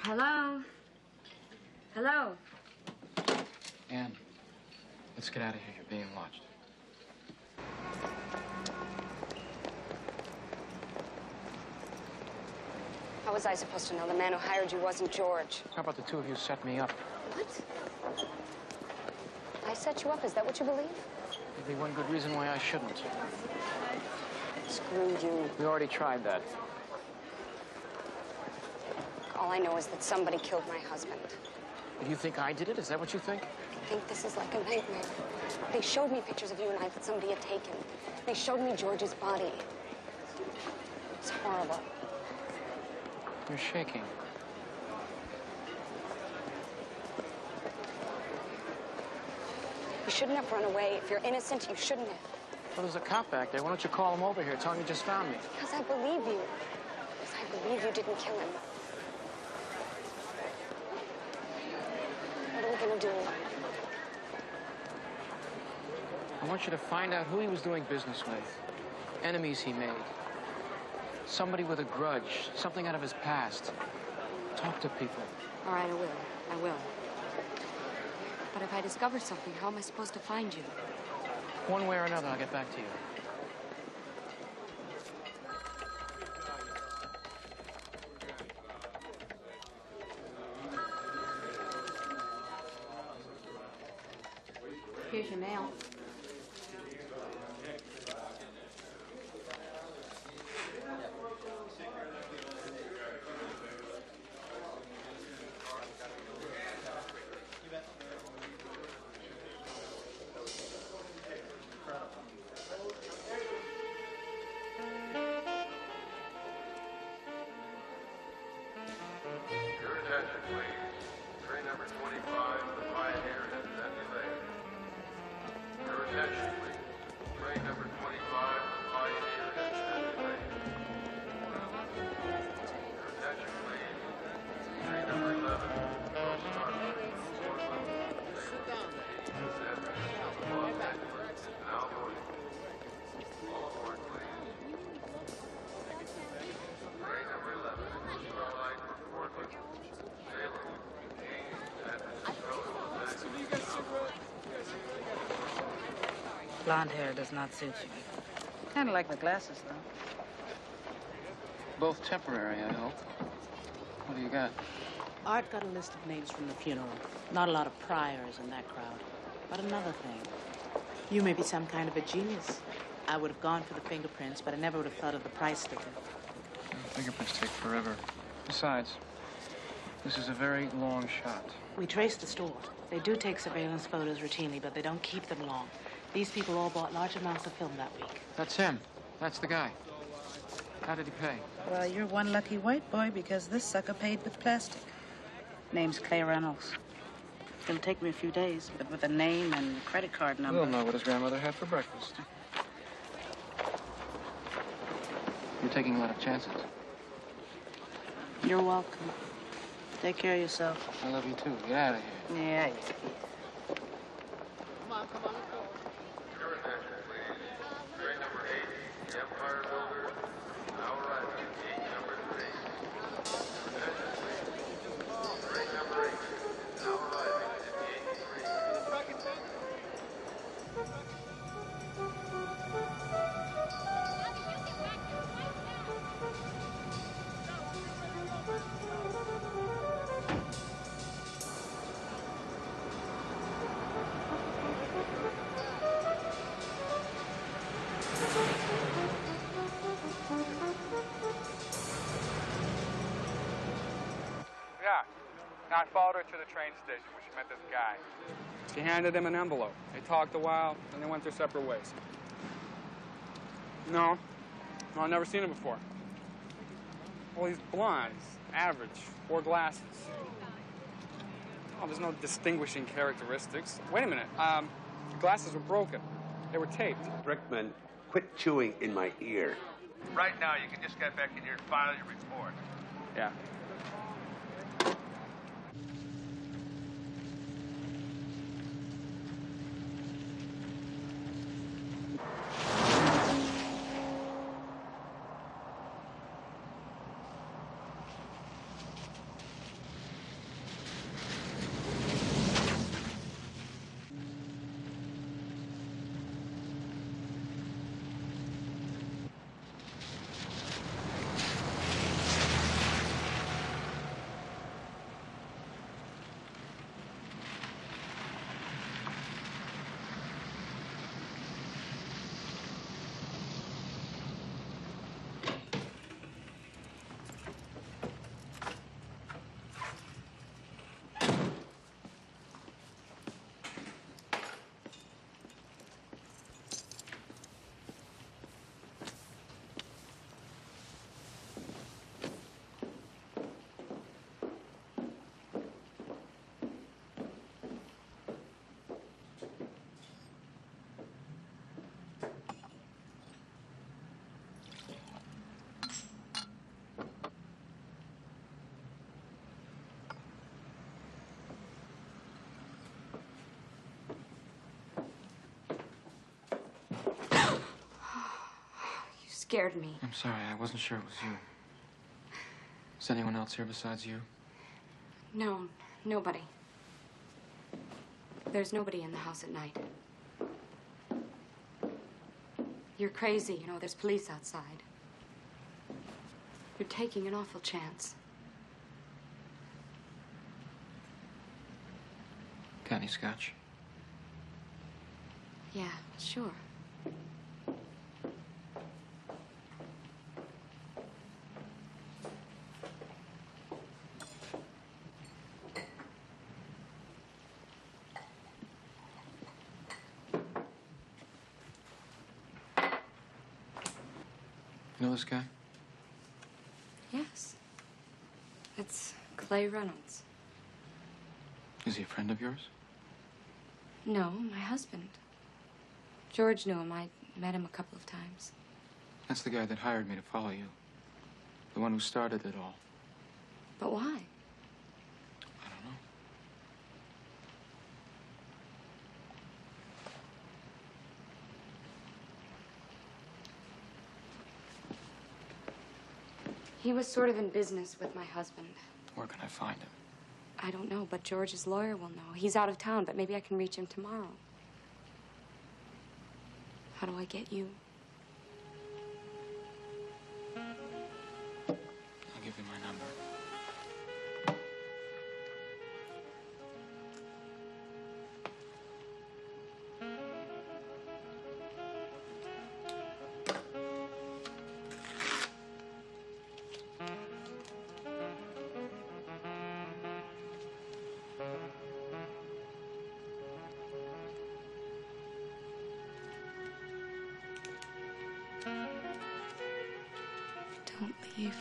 Hello? Hello? Ann, let's get out of here. You're being watched. How was I supposed to know the man who hired you wasn't George? How about the two of you set me up? What? I set you up? Is that what you believe? There'd be one good reason why I shouldn't. Screw you. We already tried that. All I know is that somebody killed my husband. Do you think I did it? Is that what you think? I think this is like a nightmare. They showed me pictures of you and I that somebody had taken. They showed me George's body. It's horrible. You're shaking. You shouldn't have run away. If you're innocent, you shouldn't have. Well, there's a cop back there. Why don't you call him over here? Tell him you just found me. Because I believe you. Because I believe you didn't kill him. What are we gonna do? I want you to find out who he was doing business with, enemies he made, somebody with a grudge, something out of his past. Talk to people. All right, I will. I will. But if I discover something, how am I supposed to find you? One way or another, I'll get back to you. Here's your mail. Your attention, please. Train number 25, the Pioneer, is at delay. Your attention, please. Train number 25, the Pioneer, is at delay. Your attention, please. Train number 11, Coast Guard, Portland, Salem, Los Angeles, now boarding. All aboard, please. Train number 11, Starlight for Portland, Salem, Blonde hair does not suit you. Kind of like my glasses, though. Both temporary, I hope. What do you got? Art got a list of names from the funeral. Not a lot of priors in that crowd. But another thing, you may be some kind of a genius. I would have gone for the fingerprints, but I never would have thought of the price sticker. Fingerprints take forever. Besides, this is a very long shot. We traced the store. They do take surveillance photos routinely, but they don't keep them long. These people all bought large amounts of film that week. That's him. That's the guy. How did he pay? Well, you're one lucky white boy because this sucker paid with plastic. Name's Clay Reynolds. It'll take me a few days, but with a name and a credit card number. We'll know what his grandmother had for breakfast. You're taking a lot of chances. You're welcome. Take care of yourself. I love you too. Get out of here. Yeah, you Come on, come on, let's go. Your attention, please. Train number 8, the Empire Builder, now arriving at gate number 3. Attention, please. Train number 8, now arriving at gate 3. Yeah. I followed her to the train station where she met this guy. She handed him an envelope. They talked a while, and they went their separate ways. No, I've never seen him before. Well, he's blonde. He's average. Wore glasses. Oh, there's no distinguishing characteristics. Wait a minute. The glasses were broken. They were taped. Brickman, quit chewing in my ear. Right now, you can just get back in here and file your report. Yeah. Scared me. I'm sorry. I wasn't sure it was you. Is anyone else here besides you? No, nobody. There's nobody in the house at night. You're crazy, you know, there's police outside. You're taking an awful chance. Got any scotch? Yeah, sure. You know this guy? Yes. It's Clay Reynolds. Is he a friend of yours? No, my husband. George knew him. I met him a couple of times. That's the guy that hired me to follow you. The one who started it all. But why? I don't know. He was sort of in business with my husband. Where can I find him? I don't know, but George's lawyer will know. He's out of town, but maybe I can reach him tomorrow. How do I get you? I'll give you my number. Don't leave.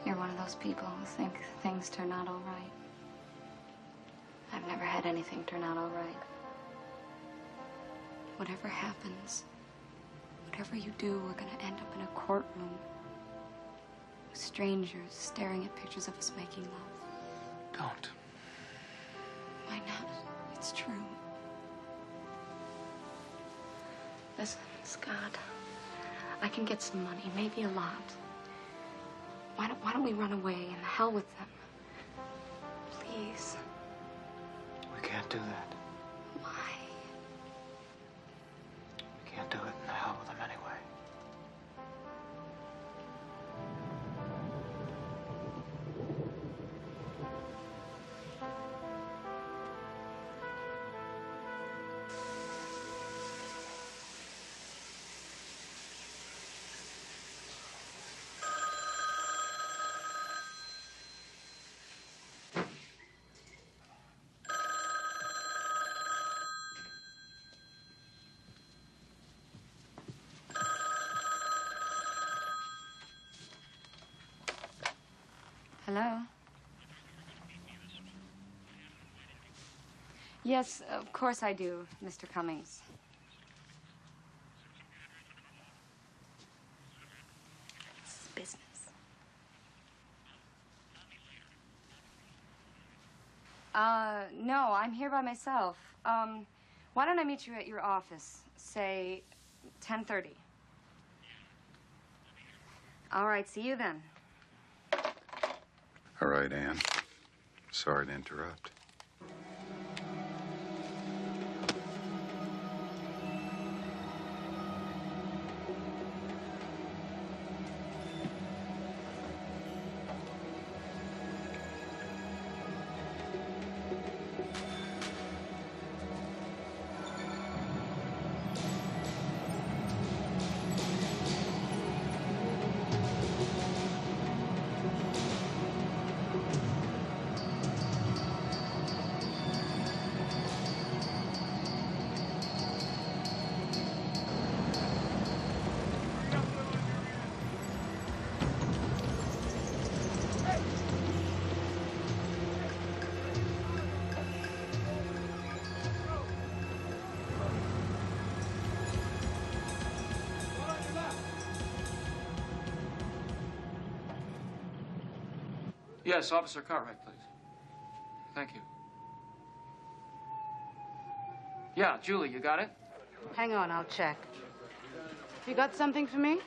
You're one of those people who think things turn out all right. I've never had anything turn out all right. Whatever happens, whatever you do, we're gonna end up in a courtroom with strangers staring at pictures of us making love. Don't. Why not? It's true. Listen, Scott, I can get some money, maybe a lot. Why don't we run away and the hell with them? Please. We can't do that. Why? We can't do it in the hell with them anyway. Hello? Yes, of course I do, Mr. Cummings. This is business. No, I'm here by myself. Why don't I meet you at your office, say 10:30? All right, see you then. All right, Ann. Sorry to interrupt. Yes, Officer Cartwright, please. Thank you. Yeah, Julie, you got it? Hang on, I'll check. You got something for me?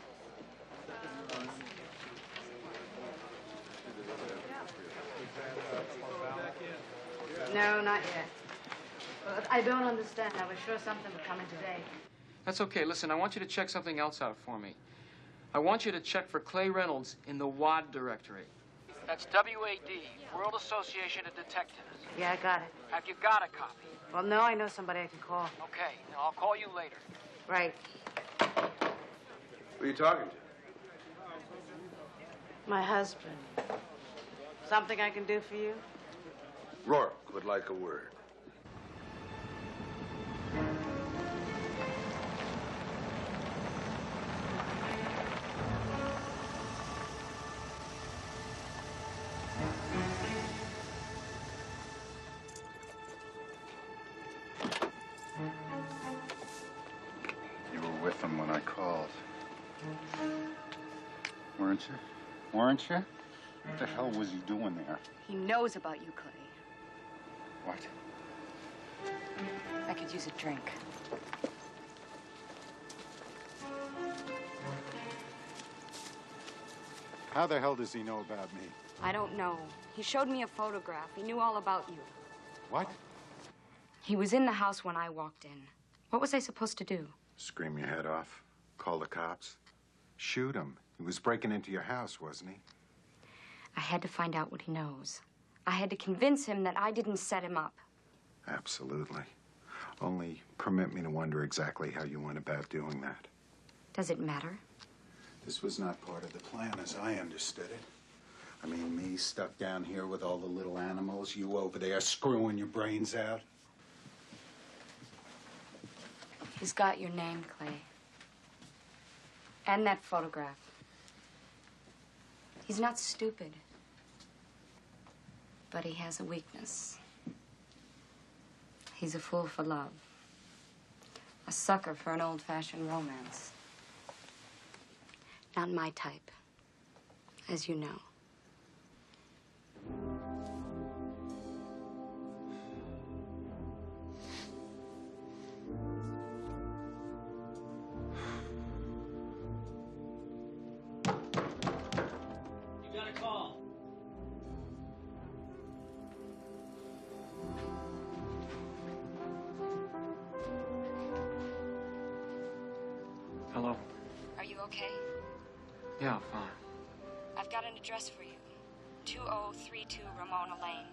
No, not yet. But I don't understand. I was sure something would come in today. That's okay. Listen, I want you to check something else out for me. I want you to check for Clay Reynolds in the WAD directory. That's W-A-D, World Association of Detectives. Yeah, I got it. Have you got a copy? Well, no, I know somebody I can call. Okay, now I'll call you later. Right. Who are you talking to? My husband. Something I can do for you? Rourke would like a word. You were with him when I called. Weren't you? Weren't you? What the hell was he doing there? He knows about you, Clay. What? I could use a drink. How the hell does he know about me? I don't know. He showed me a photograph. He knew all about you. What? He was in the house when I walked in. What was I supposed to do? Scream your head off. Call the cops. Shoot him. He was breaking into your house, wasn't he? I had to find out what he knows. I had to convince him that I didn't set him up. Absolutely. Only permit me to wonder exactly how you went about doing that. Does it matter? This was not part of the plan as I understood it. I mean, me stuck down here with all the little animals, you over there screwing your brains out. He's got your name, Clay. And that photograph. He's not stupid. But he has a weakness. He's a fool for love. A sucker for an old-fashioned romance. Not my type, as you know. You got a call. Hello. Are you okay? Yeah, I'm fine. I've got an address for you. 2032 Ramona Lane.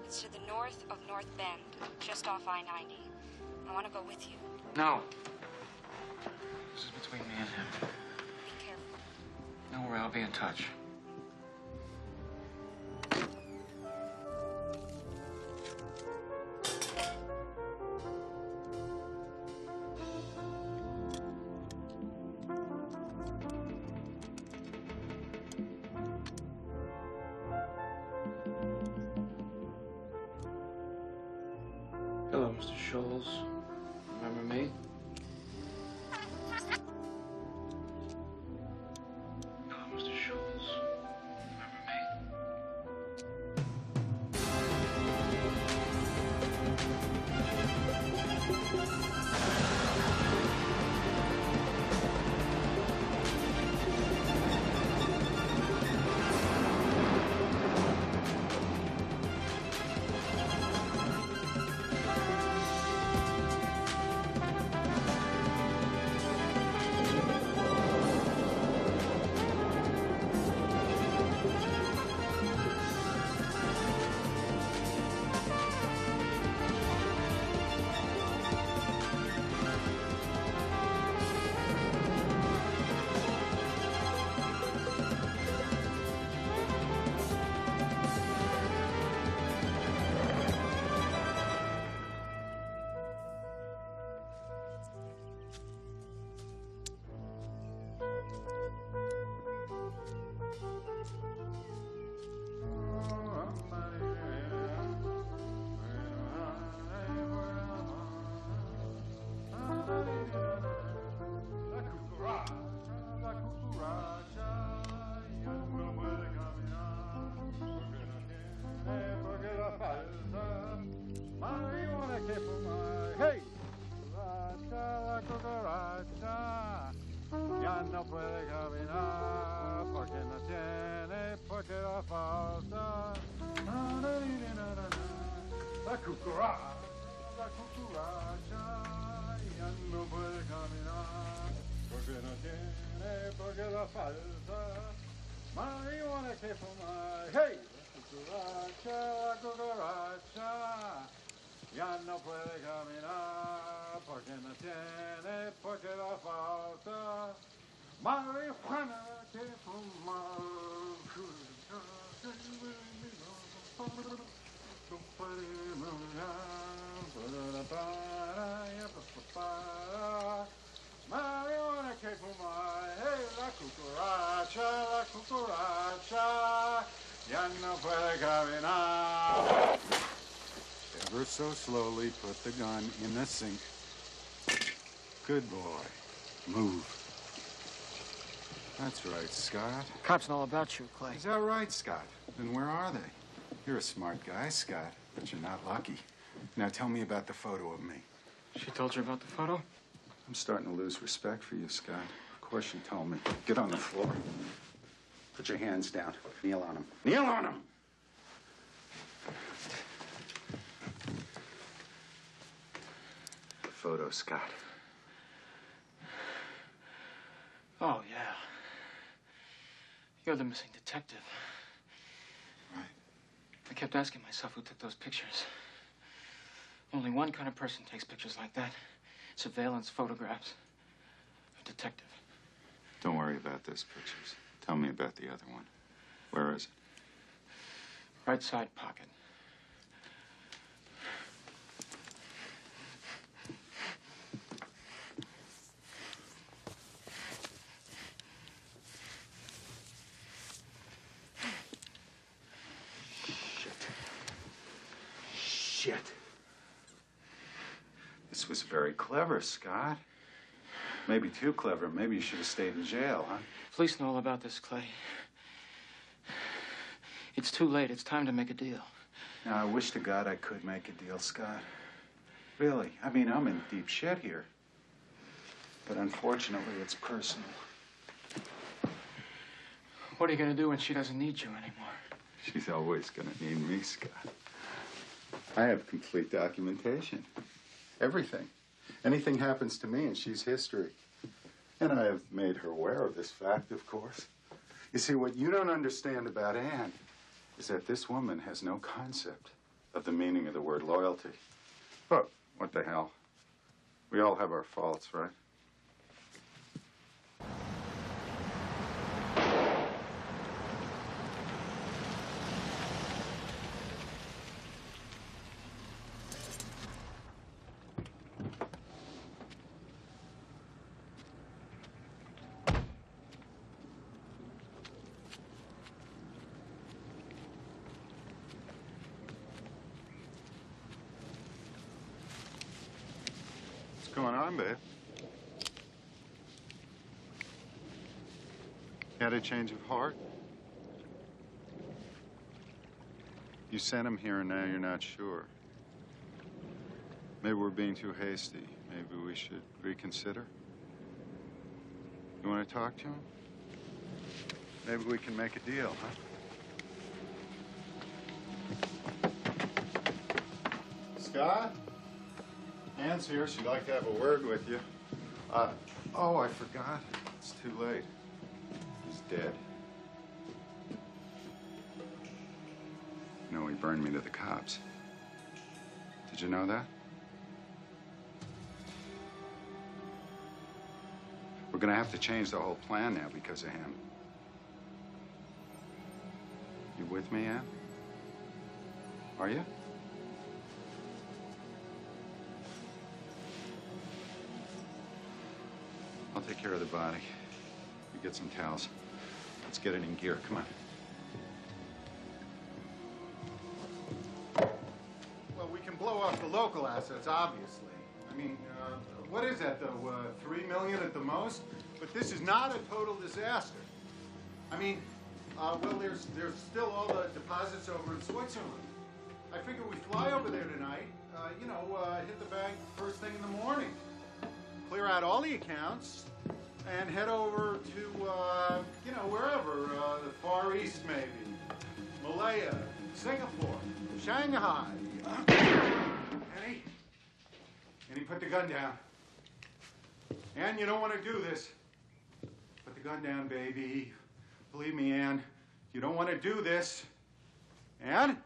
It's to the north of North Bend, just off I-90. I want to go with you. No. This is between me and him. Be careful. Don't worry, I'll be in touch. Hello, Mr. Scholes. Remember me? Hello, Mr. Scholes. Remember me? Hey! La cucaracha ya no puede caminar porque no tiene por qué la falta. La cucaracha ya no puede caminar porque no tiene por qué la falta. Marihuana que fumar. Hey! La cucaracha ya no puede caminar porque no tiene por qué la falta. Marihuana que fumar. Marihuana que fumar. Hey, la cucaracha ya no puede caminar. Ever so slowly, put the gun in the sink. Good boy. Move. That's right, Scott. Cops know all about you, Clay. Is that right, Scott? Then where are they? You're a smart guy, Scott, but you're not lucky. Now tell me about the photo of me. She told you about the photo? I'm starting to lose respect for you, Scott. Of course she told me. Get on the floor. Put your hands down. Kneel on them. Kneel on them! photo, Scott? Oh, yeah. You're the missing detective. Right. I kept asking myself who took those pictures. Only one kind of person takes pictures like that. Surveillance photographs. A detective. Don't worry about those pictures. Tell me about the other one. Where is it? Right side pocket. Shit. This was very clever, Scott. Maybe too clever. Maybe you should have stayed in jail, huh? Police know all about this, Clay. It's too late. It's time to make a deal. Now, I wish to God I could make a deal, Scott. Really. I mean, I'm in deep shit here. But unfortunately, it's personal. What are you going to do when she doesn't need you anymore? She's always going to need me, Scott. I have complete documentation. Everything. Anything happens to me and she's history. And I have made her aware of this fact, of course. You see, what you don't understand about Anne is that this woman has no concept of the meaning of the word loyalty. But what the hell? We all have our faults, right? What's going on, babe? Had a change of heart? You sent him here and now you're not sure. Maybe we're being too hasty. Maybe we should reconsider. You want to talk to him? Maybe we can make a deal, huh? Scott? Anne's here. She'd like to have a word with you. Oh, I forgot. It's too late. He's dead. You know, he burned me to the cops. Did you know that? We're gonna have to change the whole plan now because of him. You with me, Anne? Are you? I'll take care of the body. You get some towels. Let's get it in gear. Come on. Well, we can blow off the local assets, obviously. I mean, what is that, though? $3 million at the most? But this is not a total disaster. I mean, well, there's still all the deposits over in Switzerland. I figure we fly over there tonight, hit the bank first thing in the morning. Clear out all the accounts and head over to, wherever, the Far East maybe, Malaya, Singapore, Shanghai. Annie, put the gun down. Anne, you don't want to do this. Put the gun down, baby. Believe me, Anne, you don't want to do this. Anne?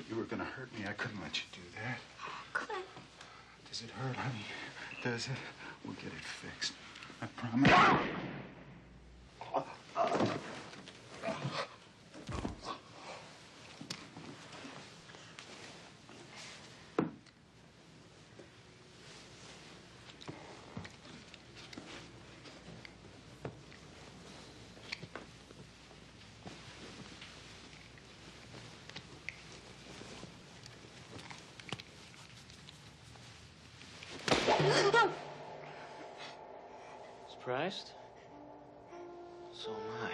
You were gonna hurt me. I couldn't let you do that. Oh, Clint. Does it hurt, honey? Does it? We'll get it fixed. I promise. Surprised? So am I.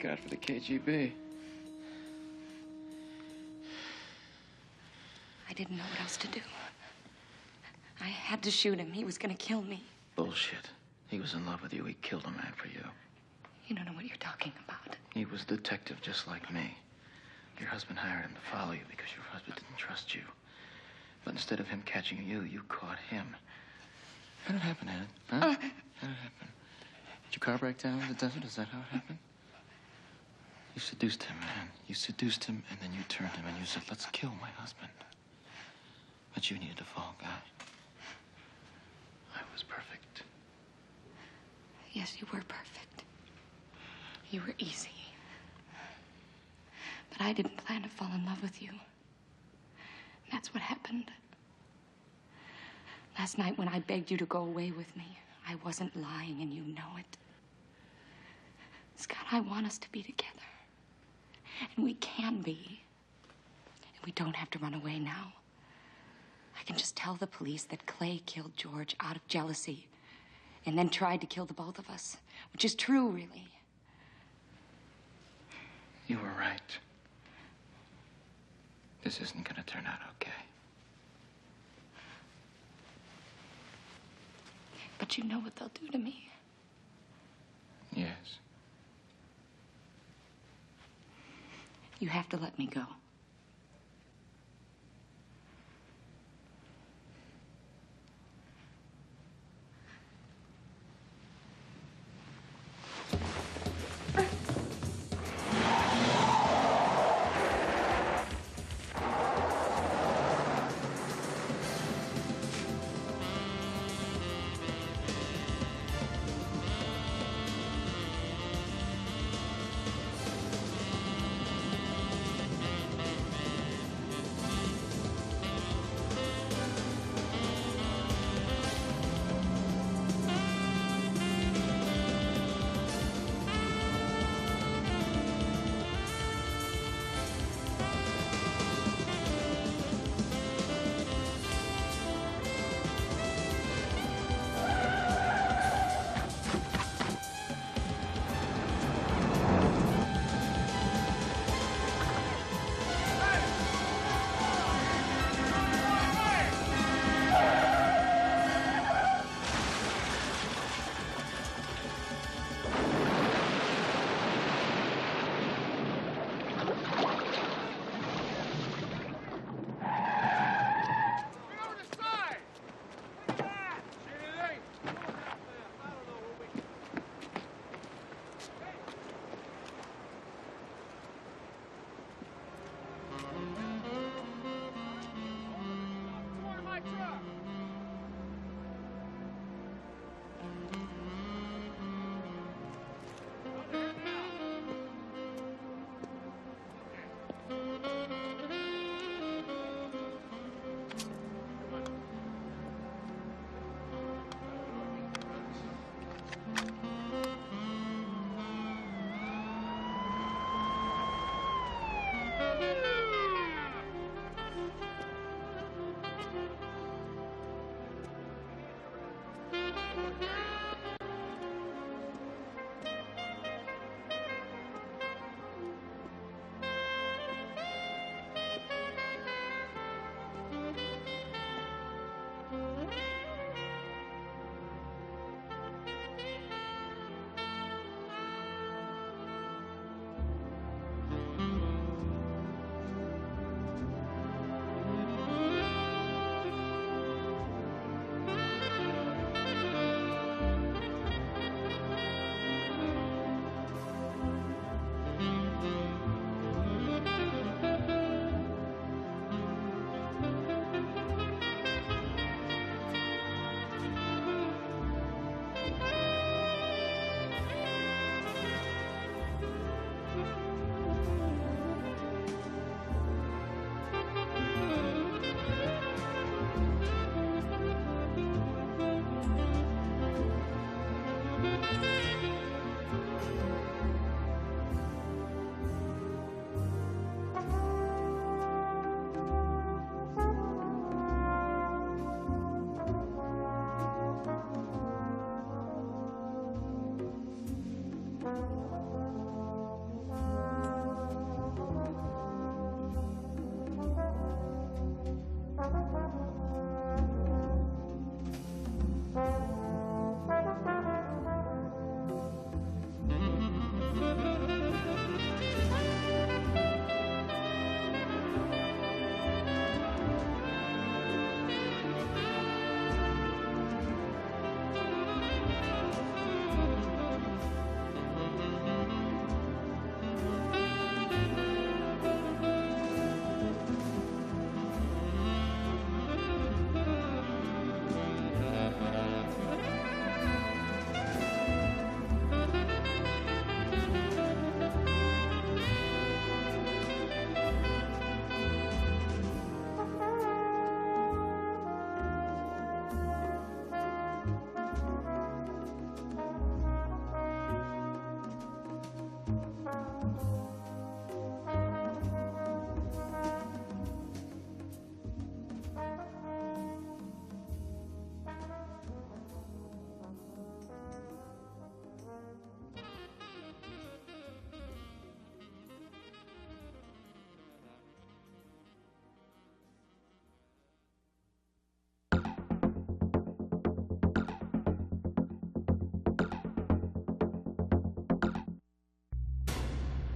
God for the KGB. I didn't know what else to do. I had to shoot him. He was gonna kill me. Bullshit. He was in love with you. He killed a man for you. You don't know what you're talking about. He was a detective just like me. Your husband hired him to follow you because your husband didn't trust you. But instead of him catching you, you caught him. How did it happen, Anna? Huh? How did it happen? Did your car break down in the desert? Is that how it happened? You seduced him, man. You seduced him, and then you turned him and you said, let's kill my husband. But you needed to fall, guy. I was perfect. Yes, you were perfect. You were easy. But I didn't plan to fall in love with you. That's what happened. Last night when I begged you to go away with me, I wasn't lying, and you know it. Scott, I want us to be together. And we can be. And we don't have to run away now. I can just tell the police that Clay killed George out of jealousy and then tried to kill the both of us, which is true, really. You were right. This isn't gonna turn out okay. But you know what they'll do to me. Yes. You have to let me go.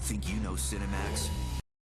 Think you know Cinemax?